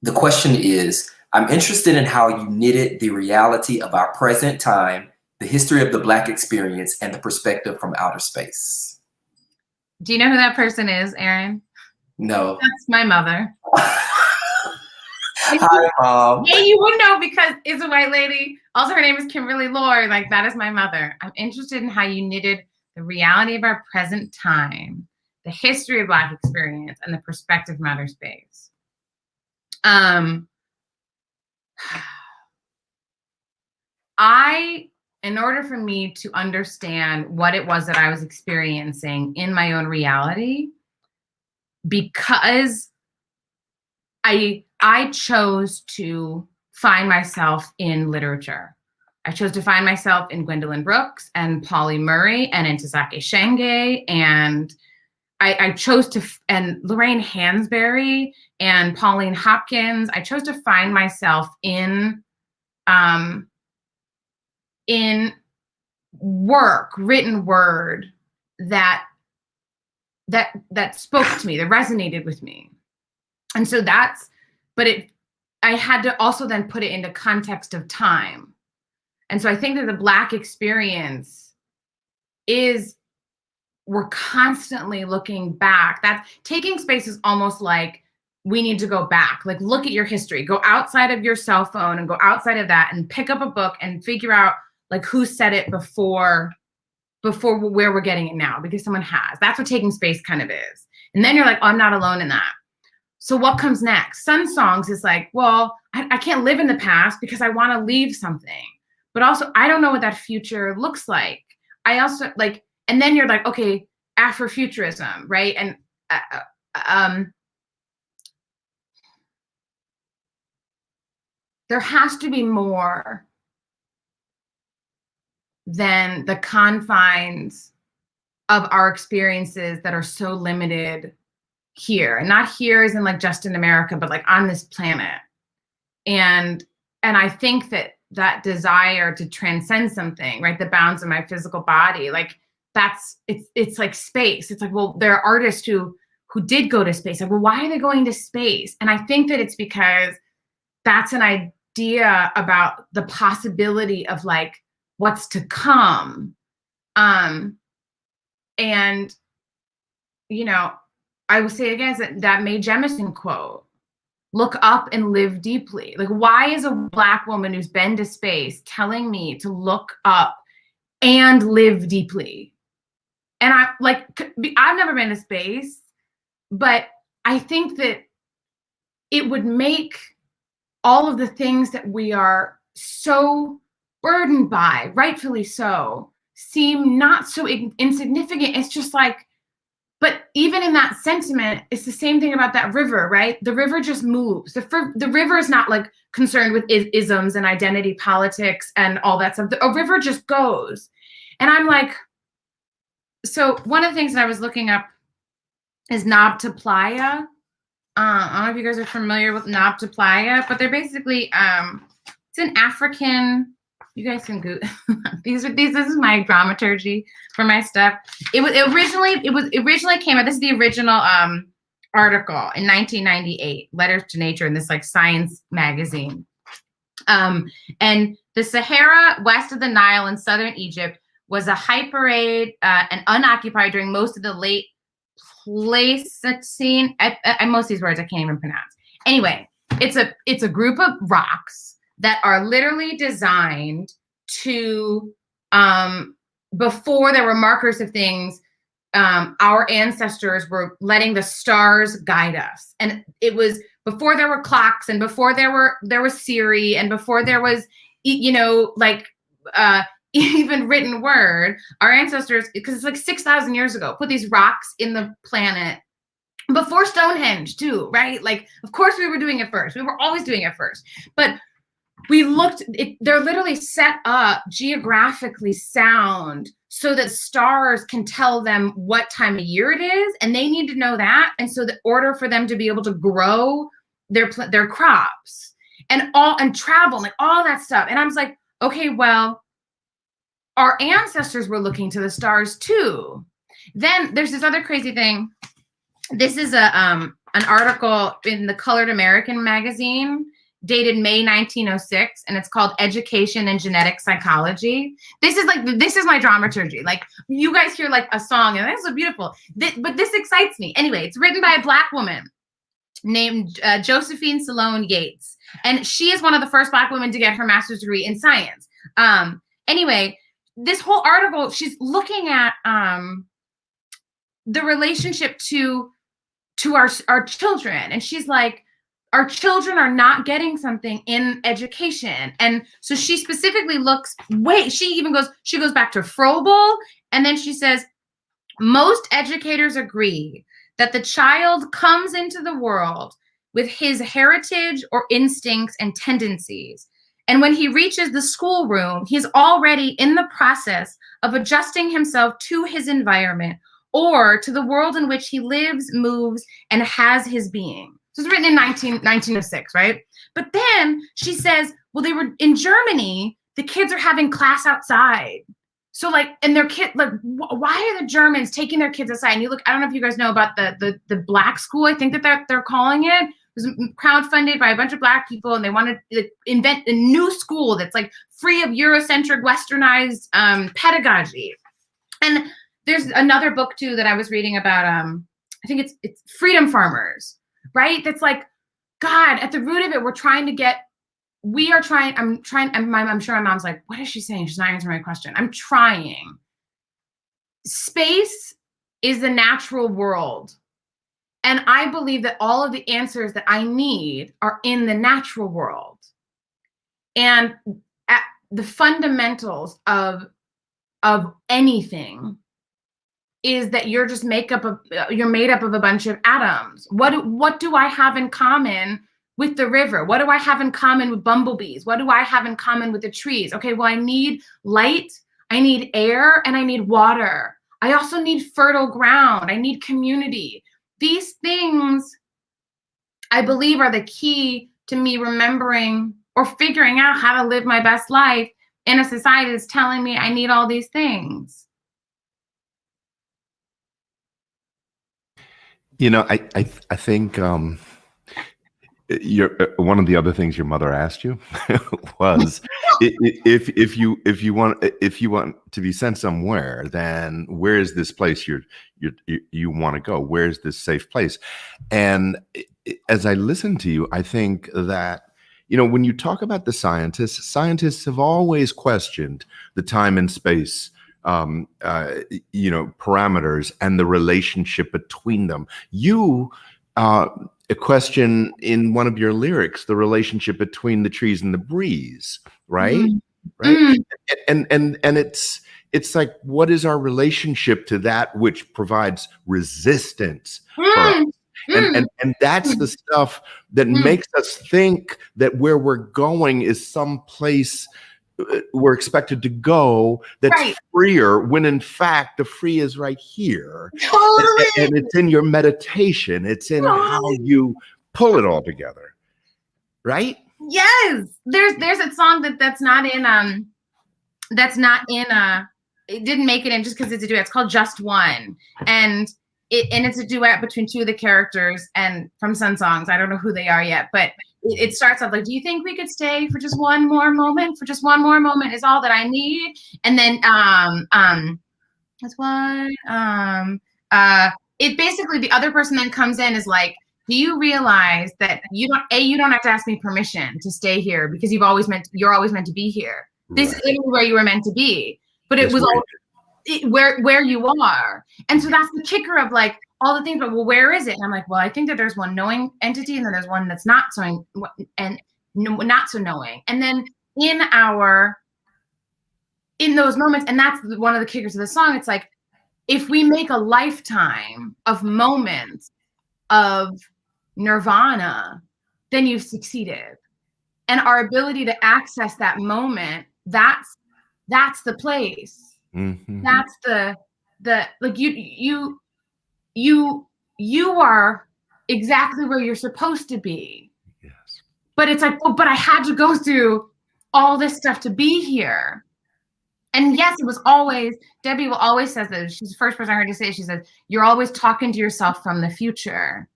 the question is, I'm interested in how you knitted the reality of our present time, the history of the Black experience, and the perspective from outer space. Do you know who that person is, Aaron? No. That's my mother. Hi, Mom. Yeah, you would know because it's a white lady. Also, her name is Kimberly Lord. Like, that is my mother. I'm interested in how you knitted the reality of our present time, the history of Black experience, and the perspective from outer space. In order for me to understand what it was that I was experiencing in my own reality, because I chose to find myself in literature. I chose to find myself in Gwendolyn Brooks and Pauli Murray and in Ntozake Shange, and I chose to, and Lorraine Hansberry and Pauline Hopkins. I chose to find myself in work, written word that spoke to me, that resonated with me. And so I had to also then put it into context of time. And so I think that the Black experience is, we're constantly looking back. That's taking space is almost like we need to go back, like look at your history, go outside of your cell phone and go outside of that and pick up a book and figure out like who said it before where we're getting it now, because someone has. That's what taking space kind of is. And then you're like, oh, I'm not alone in that. So what comes next? Sun Songs is like, well, I can't live in the past because I want to leave something. But also, I don't know what that future looks like. I also like, and then you're like, okay, Afrofuturism, right? And there has to be more than the confines of our experiences that are so limited here. And not here as in like just in America, but like on this planet. And I think that desire to transcend something, right? The bounds of my physical body, like it's like space. It's like, well, there are artists who did go to space. Like, well, why are they going to space? And I think that it's because that's an idea about the possibility of like what's to come. And, you know, I will say again, that Mae Jemison quote, look up and live deeply. Like, why is a Black woman who's been to space telling me to look up and live deeply? And I've never been to space, but I think that it would make all of the things that we are so burdened by, rightfully so, seem not so insignificant. It's just like, but even in that sentiment, it's the same thing about that river, right? The river just moves. The river is not like concerned with isms and identity politics and all that stuff. A river just goes. And I'm like, so one of the things that I was looking up is Nabta Playa. I don't know if you guys are familiar with Nabta Playa, but they're basically, it's an African, you guys can go, this is my dramaturgy for my stuff. It originally came out, this is the original article in 1998, Letters to Nature in this like science magazine. And the Sahara west of the Nile in southern Egypt was a Hyperade and unoccupied during most of the late Pleistocene. Most of these words I can't even pronounce. Anyway, it's a group of rocks that are literally designed to, before there were markers of things, our ancestors were letting the stars guide us. And it was before there were clocks, and before there was Siri, and before there was, even written word. Our ancestors, because it's like 6,000 years ago, put these rocks in the planet before Stonehenge too, right? Like, of course we were doing it first. We were always doing it first. But we looked, they're literally set up geographically sound so that stars can tell them what time of year it is, and they need to know that. And so, in order for them to be able to grow their crops and travel, like all that stuff. And I was like, okay, well, our ancestors were looking to the stars too. Then there's this other crazy thing. This is an article in the Colored American magazine, dated May 1906, and it's called Education and Genetic Psychology. This is my dramaturgy. Like, you guys hear like a song and that's so beautiful, but this excites me. Anyway, it's written by a Black woman named Josephine Sloan Yates, and she is one of the first Black women to get her master's degree in science. Anyway, this whole article, she's looking at the relationship to our children, and she's like, our children are not getting something in education. And so she specifically she goes back to Froebel, and then she says, most educators agree that the child comes into the world with his heritage or instincts and tendencies. And when he reaches the schoolroom, he's already in the process of adjusting himself to his environment or to the world in which he lives, moves, and has his being. So it's written in 1906, right? But then she says, well, they were in Germany, the kids are having class outside. So like, and their kid, like, why are the Germans taking their kids outside? And you look, I don't know if you guys know about the Black school, I think that they're calling it. It was crowdfunded by a bunch of Black people, and they wanted to invent a new school that's like free of Eurocentric, westernized pedagogy. And there's another book too that I was reading about, I think it's Freedom Farmers, right? That's like, God, at the root of it, I'm sure my mom's like, what is she saying? She's not answering my question. I'm trying. Space is the natural world. And I believe that all of the answers that I need are in the natural world. And at the fundamentals of anything is that you're just made up of a bunch of atoms. What do I have in common with the river? What do I have in common with bumblebees? What do I have in common with the trees? Okay, well, I need light, I need air, and I need water. I also need fertile ground. I need community. These things, I believe, are the key to me remembering or figuring out how to live my best life in a society that's telling me I need all these things. You know, I think one of the other things your mother asked you was if you want to be sent somewhere, then where is this place you want to go? Where is this safe place? And as I listen to you, I think that, you know, when you talk about the scientists have always questioned the time and space parameters and the relationship between them. You a question in one of your lyrics, the relationship between the trees and the breeze, right? Right. And it's like, what is our relationship to that which provides resistance for us? And that's the stuff that makes us think that where we're going is some place we're expected to go that's freer, when in fact the free is right here. Totally. And it's in your meditation. It's in how you pull it all together. Right? Yes. There's a song that's not in it didn't make it in just because it's a duet. It's called Just One. And and it's a duet between two of the characters and from Sun Songs. I don't know who they are yet, but it starts off like, do you think we could stay for just one more moment? For just one more moment is all that I need. And then that's one. It basically, the other person then comes in is like, do you realize that you don't have to ask me permission to stay here because you're always meant to be here. This is where you were meant to be. But it was where you are. And so that's the kicker of like all the things, but well, where is it? And I'm like, well, I think that there's one knowing entity and then there's one that's not so and not so knowing. And then in those moments, and that's one of the kickers of the song, it's like, if we make a lifetime of moments of nirvana, then you've succeeded. And our ability to access that moment, that's the place. Mm-hmm. That's the like you are exactly where you're supposed to be. Yes. But it's like, oh, but I had to go through all this stuff to be here. And yes, it was always, Debbie will always says that. She's the first person I heard to say, she says, you're always talking to yourself from the future.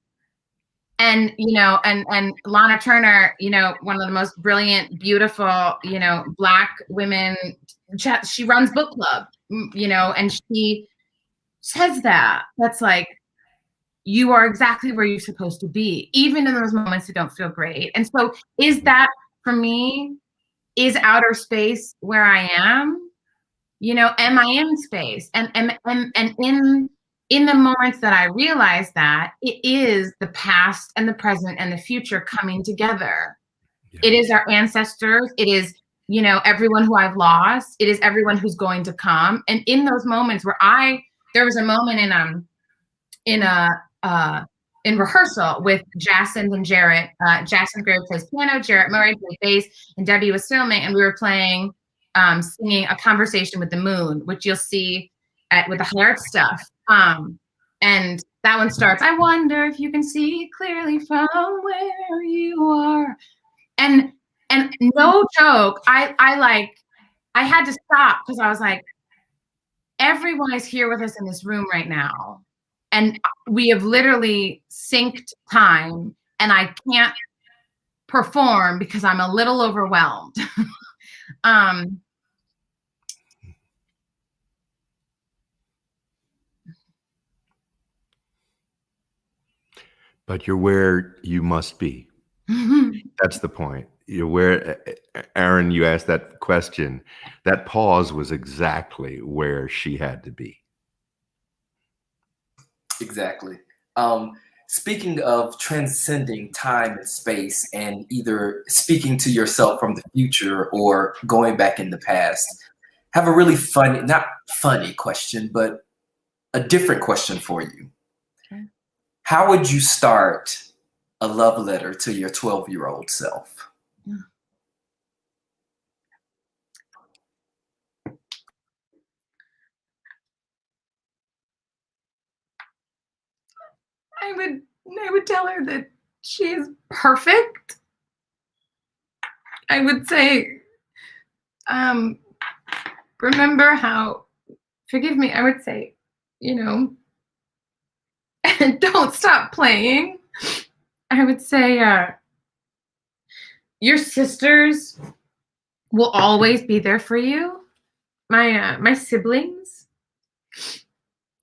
And, and Lana Turner, one of the most brilliant, beautiful, Black women, she runs book club, and she says that's like, you are exactly where you're supposed to be, even in those moments that don't feel great. And so is that, for me, is outer space where I am? Am I in space? And in the moments that I realize that, it is the past and the present and the future coming together. Yeah. It is our ancestors. It is, everyone who I've lost. It is everyone who's going to come. And in those moments where there was a moment in rehearsal with Jason and Jarrett. Jason Gray plays piano, Jarrett Murray plays bass, and Debbie was filming, and we were playing, singing A Conversation with the Moon, which you'll see with the High Art stuff. And that one starts, I wonder if you can see clearly from where you are. And no joke, I had to stop because I was like, everyone is here with us in this room right now. And we have literally synced time, and I can't perform because I'm a little overwhelmed. But you're where you must be. That's the point. You're where, Aaron, you asked that question. That pause was exactly where she had to be. Exactly. Speaking of transcending time and space and either speaking to yourself from the future or going back in the past, I have a really funny, not funny question, but a different question for you. Okay. How would you start a love letter to your 12-year-old self? I would tell her that she is perfect. I would say, remember how, forgive me, I would say, don't stop playing. I would say, your sisters will always be there for you. My siblings.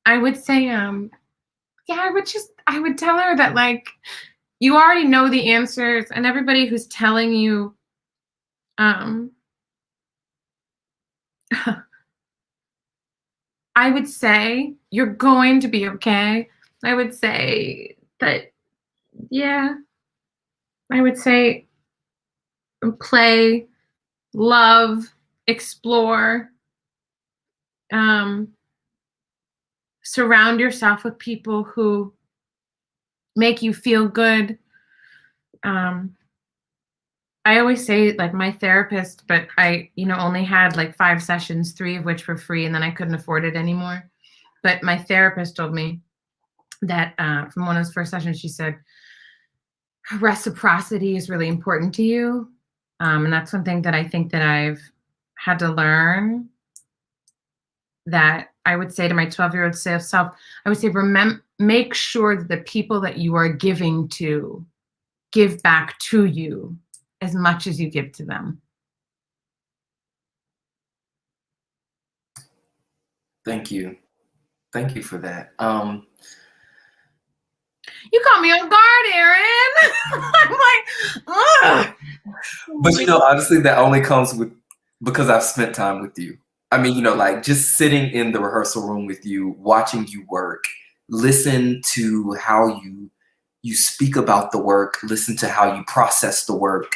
I would say, I would tell her that, like, you already know the answers, and everybody who's telling you, I would say you're going to be okay. I would say that, I would say play, love, explore, surround yourself with people who make you feel good. I always say, like, my therapist, but I, only had like 5 sessions, 3 of which were free, and then I couldn't afford it anymore. But my therapist told me that from one of those first sessions, she said, reciprocity is really important to you. And that's one thing that I think that I've had to learn, that I would say to my 12-year-old self, I would say, make sure that the people that you are giving to give back to you as much as you give to them. Thank you. Thank you for that. You caught me off guard, Aaron. I'm like, ugh. But you know, honestly, that only comes with because I've spent time with you. I mean, you know, like just sitting in the rehearsal room with you, watching you work, listen to how you speak about the work, listen to how you process the work,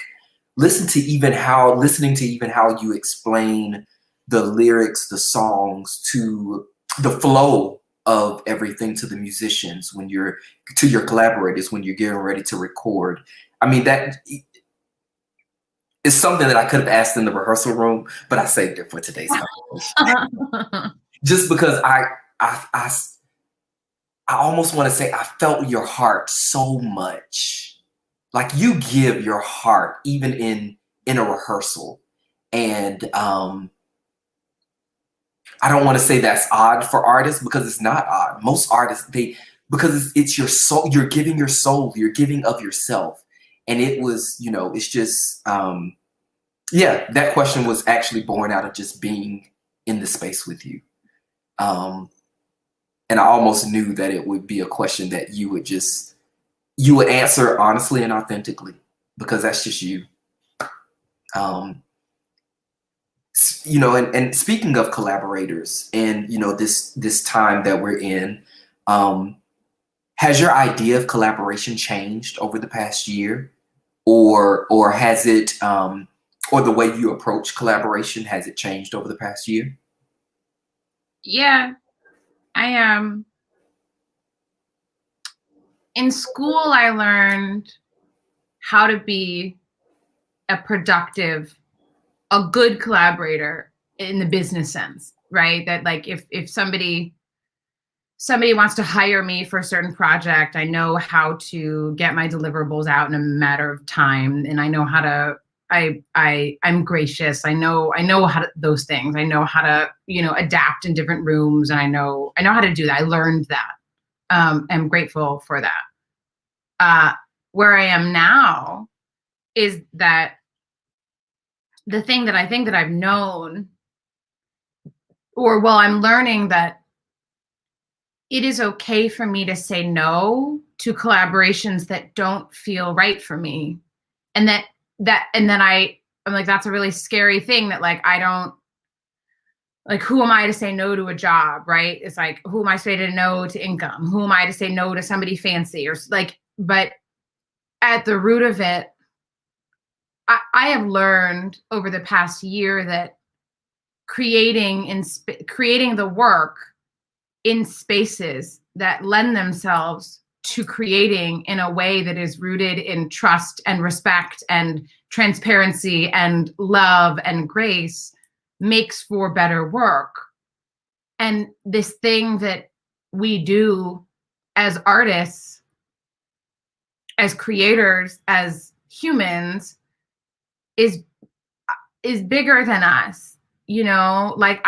listening to even how you explain the lyrics, the songs, to the flow of everything to the musicians to your collaborators when you're getting ready to record. I mean, that is something that I could have asked in the rehearsal room, but I saved it for today's conversation. Just because I almost want to say I felt your heart so much. Like you give your heart even in a rehearsal. And I don't want to say that's odd for artists because it's not odd. Most artists, because it's your soul, you're giving your soul, you're giving of yourself. And it was, you know, it's just, yeah, that question was actually born out of just being in the space with you. And I almost knew that it would be a question that you would answer honestly and authentically, because that's just you. You know, and speaking of collaborators and, you know, this time that we're in, has your idea of collaboration changed over the past year? Or has it, or the way you approach collaboration, has it changed over the past year? Yeah, I in school I learned how to be a good collaborator in the business sense, right? That like if somebody wants to hire me for a certain project, I know how to get my deliverables out in a matter of time, and I know how to. I'm gracious. I know how to those things. I know how to, you know, adapt in different rooms, and I know how to do that. I learned that. I'm grateful for that. Where I am now is that the thing that I think that I've known, I'm learning that it is okay for me to say no to collaborations that don't feel right for me. And I'm like, that's a really scary thing that like, I don't, like, who am I to say no to a job, right? It's like, who am I to say no to income? Who am I to say no to somebody fancy or like, but at the root of it, I have learned over the past year that creating the work in spaces that lend themselves to creating in a way that is rooted in trust and respect and transparency and love and grace makes for better work. And this thing that we do as artists, as creators, as humans is bigger than us, you know, like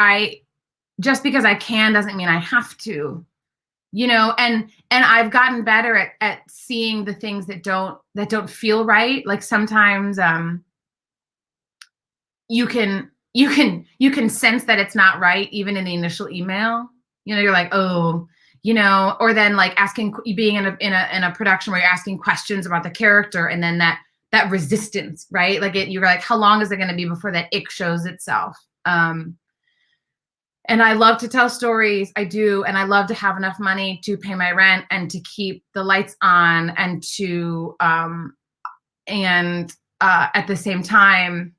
just because I can doesn't mean I have to, you know, and I've gotten better at seeing the things that don't feel right. Like sometimes you can sense that it's not right even in the initial email. You know, you're like, oh, you know, or then like being in a production where you're asking questions about the character, and then that resistance, right? Like you're like, how long is it going to be before that ick shows itself? And I love to tell stories. I do. And I love to have enough money to pay my rent and to keep the lights on and to, at the same time,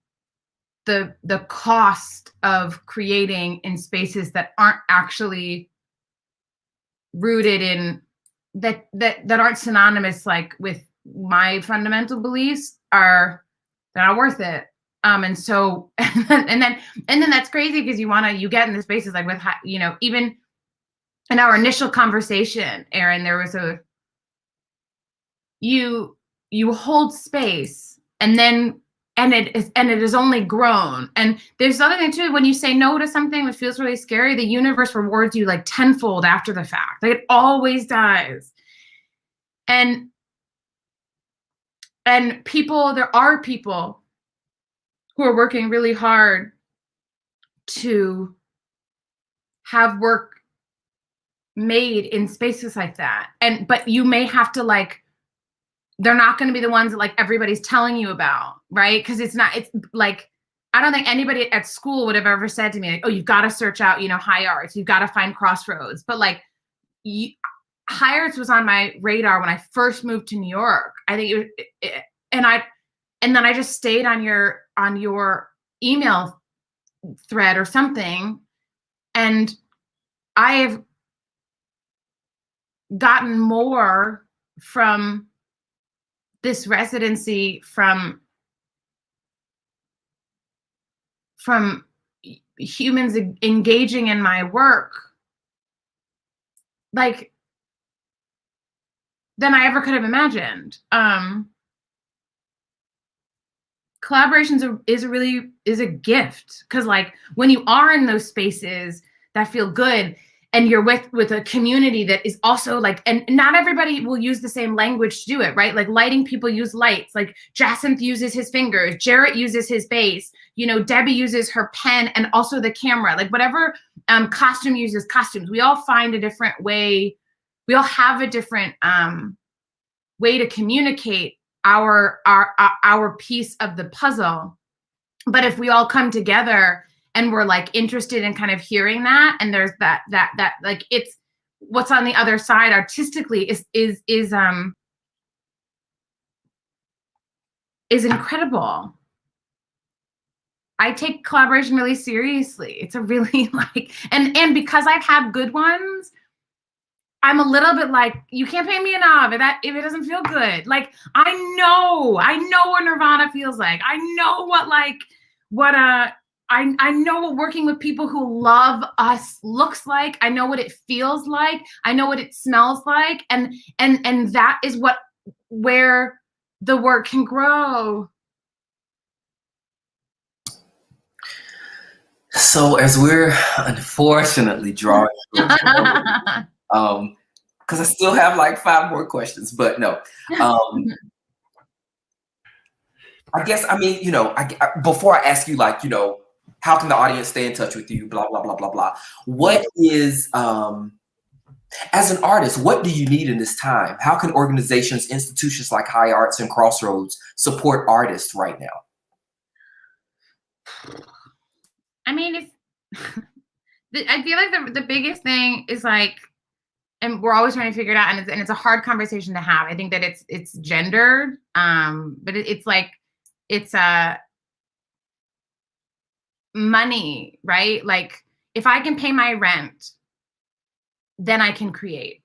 the cost of creating in spaces that aren't actually rooted in, that aren't synonymous, like with my fundamental beliefs, they're not worth it. And so, and then that's crazy because you get in the spaces like with, you know, even in our initial conversation, Aaron, there was you hold space, and then it has only grown. And there's other thing too, when you say no to something which feels really scary, the universe rewards you like tenfold after the fact. Like it always does. And there are people who are working really hard to have work made in spaces like that. But you may have to like, they're not going to be the ones that like everybody's telling you about, right? Because it's like, I don't think anybody at school would have ever said to me, like, oh, you've got to search out, high arts, you've got to find Crossroads. But like, high arts was on my radar when I first moved to New York. I think and then I just stayed on your email thread or something, and I have gotten more from this residency from humans engaging in my work, like, than I ever could have imagined. Collaborations is a gift, because like when you are in those spaces that feel good, and you're with a community that is also like, and not everybody will use the same language to do it, right? Like lighting people use lights, like Jacinth uses his fingers, Jarrett uses his bass, Debbie uses her pen and also the camera, like whatever costume uses costumes. We all find a different way. We all have a different way to communicate our piece of the puzzle. But if we all come together and we're like interested in kind of hearing that, and there's that like, it's what's on the other side artistically is incredible. I take collaboration really seriously. It's a really like, and because I've had good ones, I'm a little bit like, you can't pay me enough if it doesn't feel good. Like, I know what Nirvana feels like. I know I know what working with people who love us looks like. I know what it feels like. I know what it smells like. And that is where the work can grow. So as we're unfortunately drawing, because I still have like 5 more questions, but no. I guess, I mean, before I ask you, like, how can the audience stay in touch with you, blah, blah, blah, blah, blah. What is, as an artist, what do you need in this time? How can organizations, institutions like High Arts and Crossroads support artists right now? I mean, I feel like the biggest thing is like, and we're always trying to figure it out, and it's a hard conversation to have. I think that it's gendered, but it's like, it's money, right? Like, if I can pay my rent, then I can create.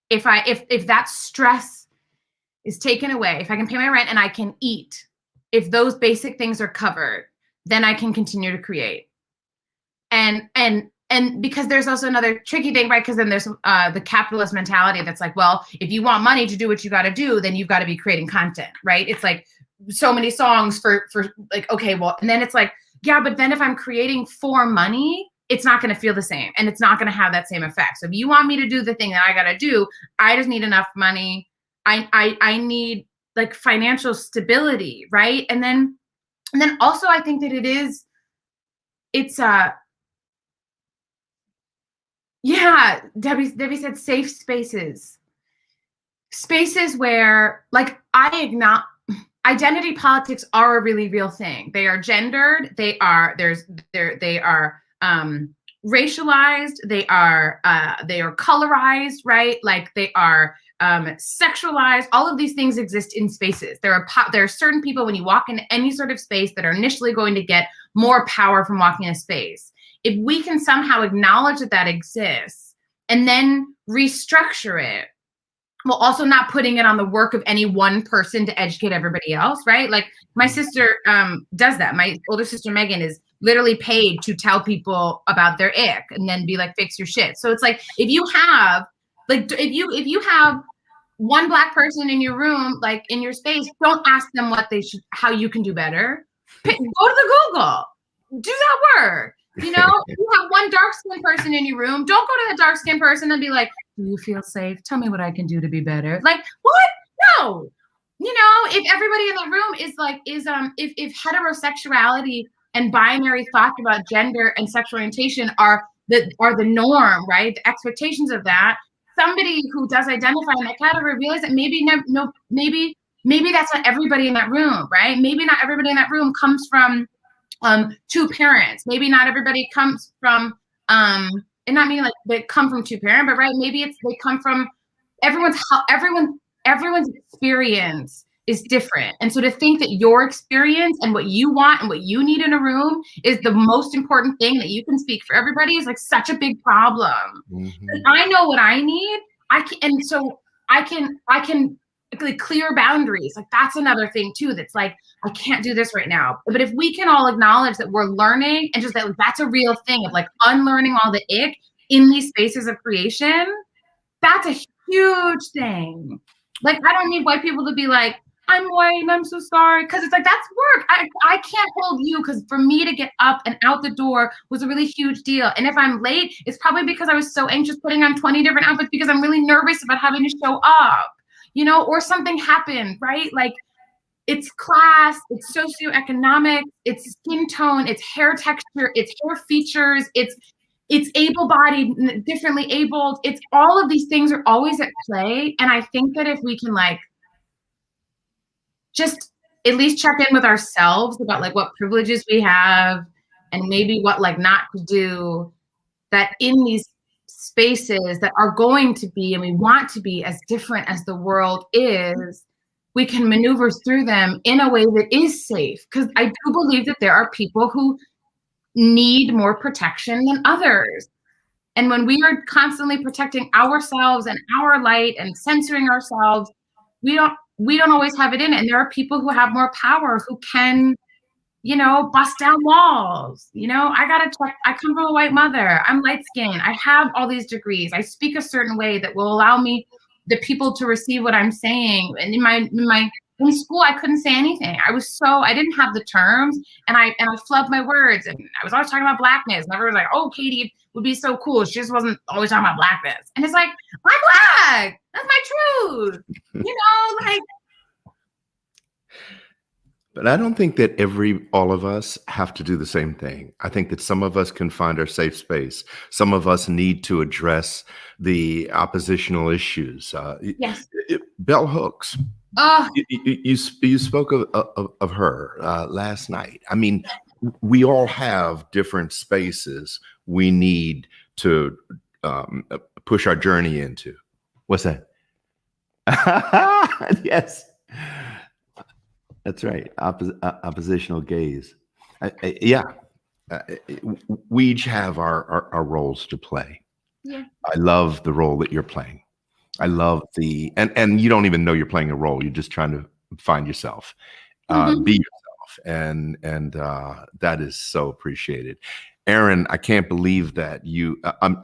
If that stress is taken away, if I can pay my rent and I can eat, if those basic things are covered, then I can continue to create. And because there's also another tricky thing, right? Because then there's the capitalist mentality that's like, well, if you want money to do what you got to do, then you've got to be creating content, right? It's like so many songs for like, okay, well, and then it's like, yeah, but then if I'm creating for money, it's not going to feel the same, and it's not going to have that same effect. So if you want me to do the thing that I got to do, I just need enough money. I need like financial stability, right? And then also I think that it's yeah, Debbie said safe spaces where, like, identity politics are a really real thing. They are gendered. They are racialized. They are colorized, right? Like, they are sexualized. All of these things exist in spaces. There are certain people, when you walk into any sort of space, that are initially going to get more power from walking in a space. If we can somehow acknowledge that exists and then restructure it, while also not putting it on the work of any one person to educate everybody else, right? Like, my sister does that. My older sister, Megan, is literally paid to tell people about their ick and then be like, fix your shit. So it's like, if you have one Black person in your room, like in your space, don't ask them how you can do better. Go to the Google, do that work. You know, if you have one dark skinned person in your room, don't go to the dark skinned person and be like, do you feel safe? Tell me what I can do to be better. Like, what? No. You know, if everybody in the room if heterosexuality and binary thoughts about gender and sexual orientation are the norm, right? The expectations of that, somebody who does identify in that category realize that maybe that's not everybody in that room, right? Maybe not everybody in that room comes from two parents. Maybe not everybody comes from and not mean like they come from two parents, but right, maybe they come from everyone's experience is different. And so to think that your experience and what you want and what you need in a room is the most important thing that you can speak for everybody is like such a big problem. I know what I need. I can like clear boundaries. Like that's another thing too. That's like, I can't do this right now. But if we can all acknowledge that we're learning and just that that's a real thing of like unlearning all the ick in these spaces of creation, that's a huge thing. Like, I don't need white people to be like, I'm white and I'm so sorry. Cause it's like, that's work. I can't hold you. Cause for me to get up and out the door was a really huge deal. And if I'm late, it's probably because I was so anxious putting on 20 different outfits because I'm really nervous about having to show up, you know, or something happened, right? Like it's class, it's socioeconomic, it's skin tone, it's hair texture, it's hair features, it's able-bodied, differently abled. It's all of these things are always at play. And I think that if we can like just at least check in with ourselves about like what privileges we have and maybe what like not to do, that in these spaces that are going to be and we want to be as different as the world is, we can maneuver through them in a way that is safe. Because I do believe that there are people who need more protection than others. And when we are constantly protecting ourselves and our light and censoring ourselves, we don't always have it in it. And there are people who have more power who can, you know, bust down walls. You know, I come from a white mother. I'm light skinned. I have all these degrees. I speak a certain way that will allow me, the people, to receive what I'm saying. And in school, I couldn't say anything. I didn't have the terms, and I flubbed my words, and I was always talking about blackness. And everyone was like, "Oh, Katie would be so cool. She just wasn't always talking about blackness." And it's like, I'm black. That's my truth. You know, like. But I don't think that all of us have to do the same thing. I think that some of us can find our safe space. Some of us need to address the oppositional issues. Yes. Bell Hooks. You spoke of her last night. I mean, we all have different spaces we need to push our journey into. What's that? Yes. That's right. Oppositional gaze. Yeah. We each have our roles to play. Yeah. I love the role that you're playing. I love and you don't even know you're playing a role. You're just trying to find yourself, be yourself. And that is so appreciated. Erin, I can't believe that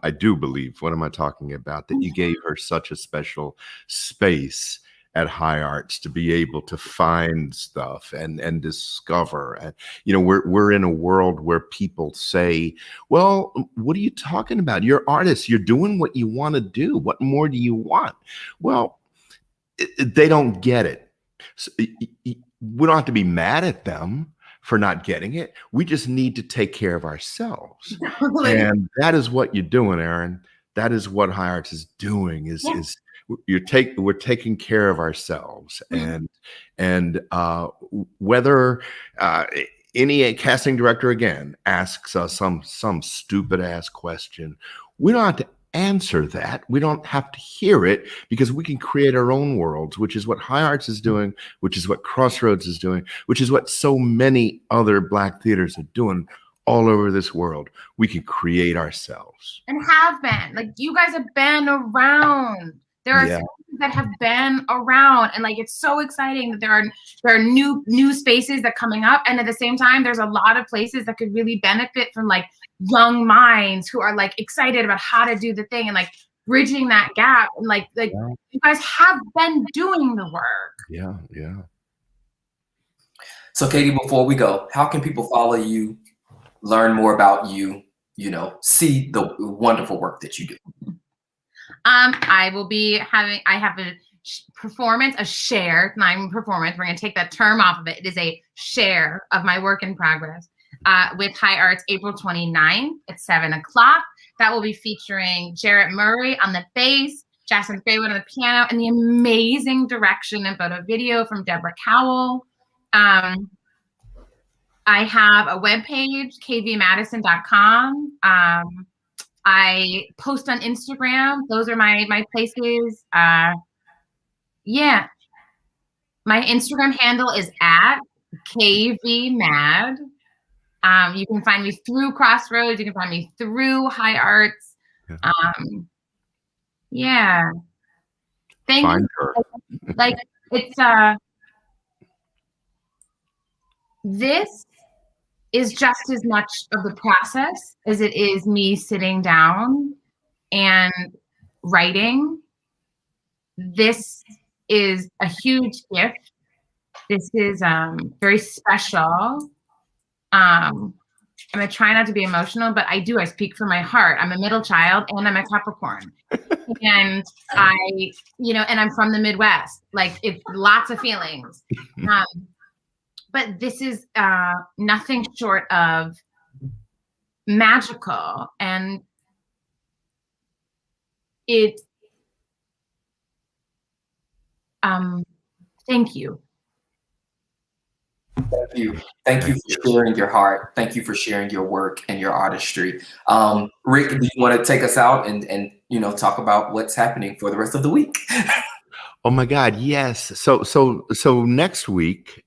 I do believe, what am I talking about? That you gave her such a special space at High Arts to be able to find stuff and discover. And you know, we're in a world where people say, well, what are you talking about? You're artists, you're doing what you want to do. What more do you want? Well, they don't get it. So, we don't have to be mad at them for not getting it. We just need to take care of ourselves. And that is what you're doing, Erin. That is what High Arts is doing, is we're taking care of ourselves. And whether any casting director again asks us some stupid ass question, we don't have to answer that. We don't have to hear it, because we can create our own worlds, which is what High Arts is doing, which is what Crossroads is doing, which is what so many other Black theaters are doing all over this world. We can create ourselves. And have been. Like, you guys have been around. There are spaces that have been around, and like, it's so exciting that there are new spaces that are coming up, and at the same time, there's a lot of places that could really benefit from like young minds who are like excited about how to do the thing. And like, bridging that gap. And like you guys have been doing the work. Yeah. So Katie, before we go, how can people follow you, learn more about you, see the wonderful work that you do? I will be I have a performance, a share, not even performance. We're going to take that term off of it. It is a share of my work in progress with High Arts, April 29th at 7 o'clock. That will be featuring Jarrett Murray on the bass, Jasmine Graywood on the piano, and the amazing direction and photo video from Deborah Cowell. I have a webpage, kvmadison.com. I post on Instagram. Those are my places. Yeah. My Instagram handle is at kvmad. You can find me through Crossroads. You can find me through High Arts. Yeah. Thank Find you. her. Like it's this is just as much of the process as it is me sitting down and writing. This is a huge gift. This is very special. I'm gonna try not to be emotional, but I speak from my heart. I'm a middle child and I'm a Capricorn. And and I'm from the Midwest. Like it's lots of feelings. But this is nothing short of magical, and it thank you. Thank you for sharing your heart. Thank you for sharing your work and your artistry. Rick, do you want to take us out and talk about what's happening for the rest of the week? Oh my God, yes. So next week,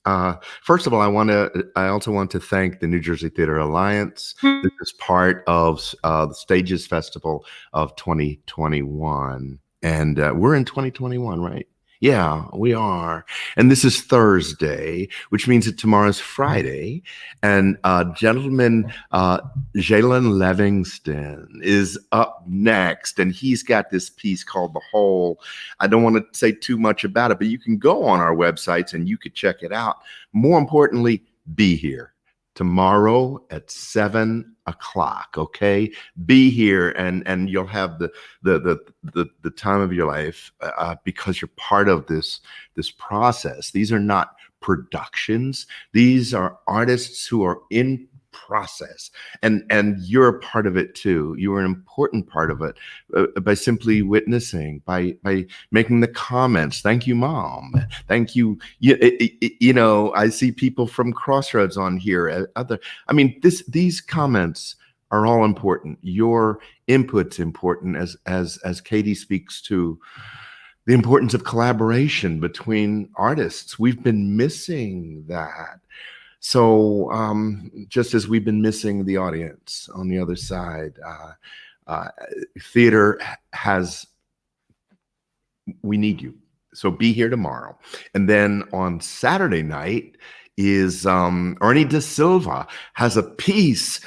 first of all, I also want to thank the New Jersey Theater Alliance. This is part of the Stages Festival of 2021. And we're in 2021, right? Yeah, we are. And this is Thursday, which means that tomorrow's Friday. And gentleman, Jalen Livingston is up next. And he's got this piece called The Whole. I don't want to say too much about it, but you can go on our websites and you could check it out. More importantly, be here tomorrow at 7 o'clock. Okay, be here, and you'll have the time of your life because you're part of this process. These are not productions; these are artists who are in process, and you're a part of it too. You are an important part of it by simply witnessing, by making the comments. Thank you, Mom. Thank you. I see people from Crossroads on here. These comments are all important. Your input's important as Katie speaks to the importance of collaboration between artists. We've been missing that. So just as we've been missing the audience on the other side, theater we need you. So be here tomorrow. And then on Saturday night is Ernie Da Silva has a piece.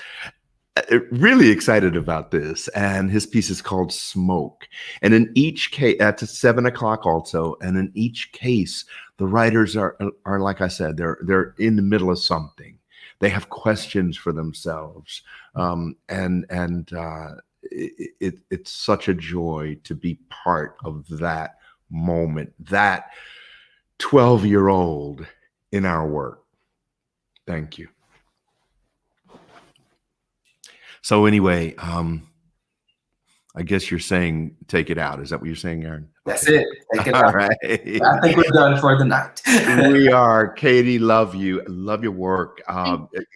Really excited about this, and his piece is called Smoke. And in each case, at 7 o'clock also, and in each case, the writers are like I said, they're in the middle of something. They have questions for themselves, it's such a joy to be part of that moment, that 12-year-old in our work. Thank you. So anyway, I guess you're saying take it out. Is that what you're saying, Aaron? That's it. Take it All out. right. I think we're done for the night. We are. Katie, love you. Love your work.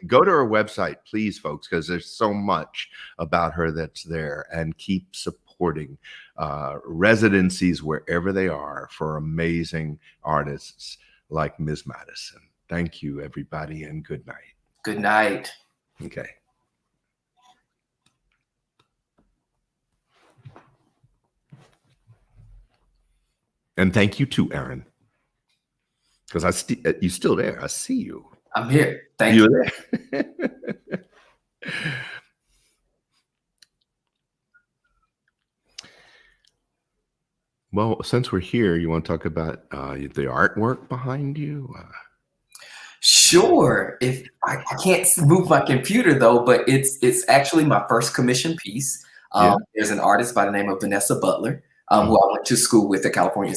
Go to her website, please, folks, because there's so much about her that's there. And keep supporting residencies wherever they are for amazing artists like Ms. Madison. Thank you, everybody, and good night. Good night. Okay. And thank you too, Aaron, because you're still there. I see you. I'm here. Thank you. You're there. Well, since we're here, you want to talk about the artwork behind you? Sure. If I can't move my computer though, but it's actually my first commission piece. Yeah. There's an artist by the name of Vanessa Butler, who I went to school with at California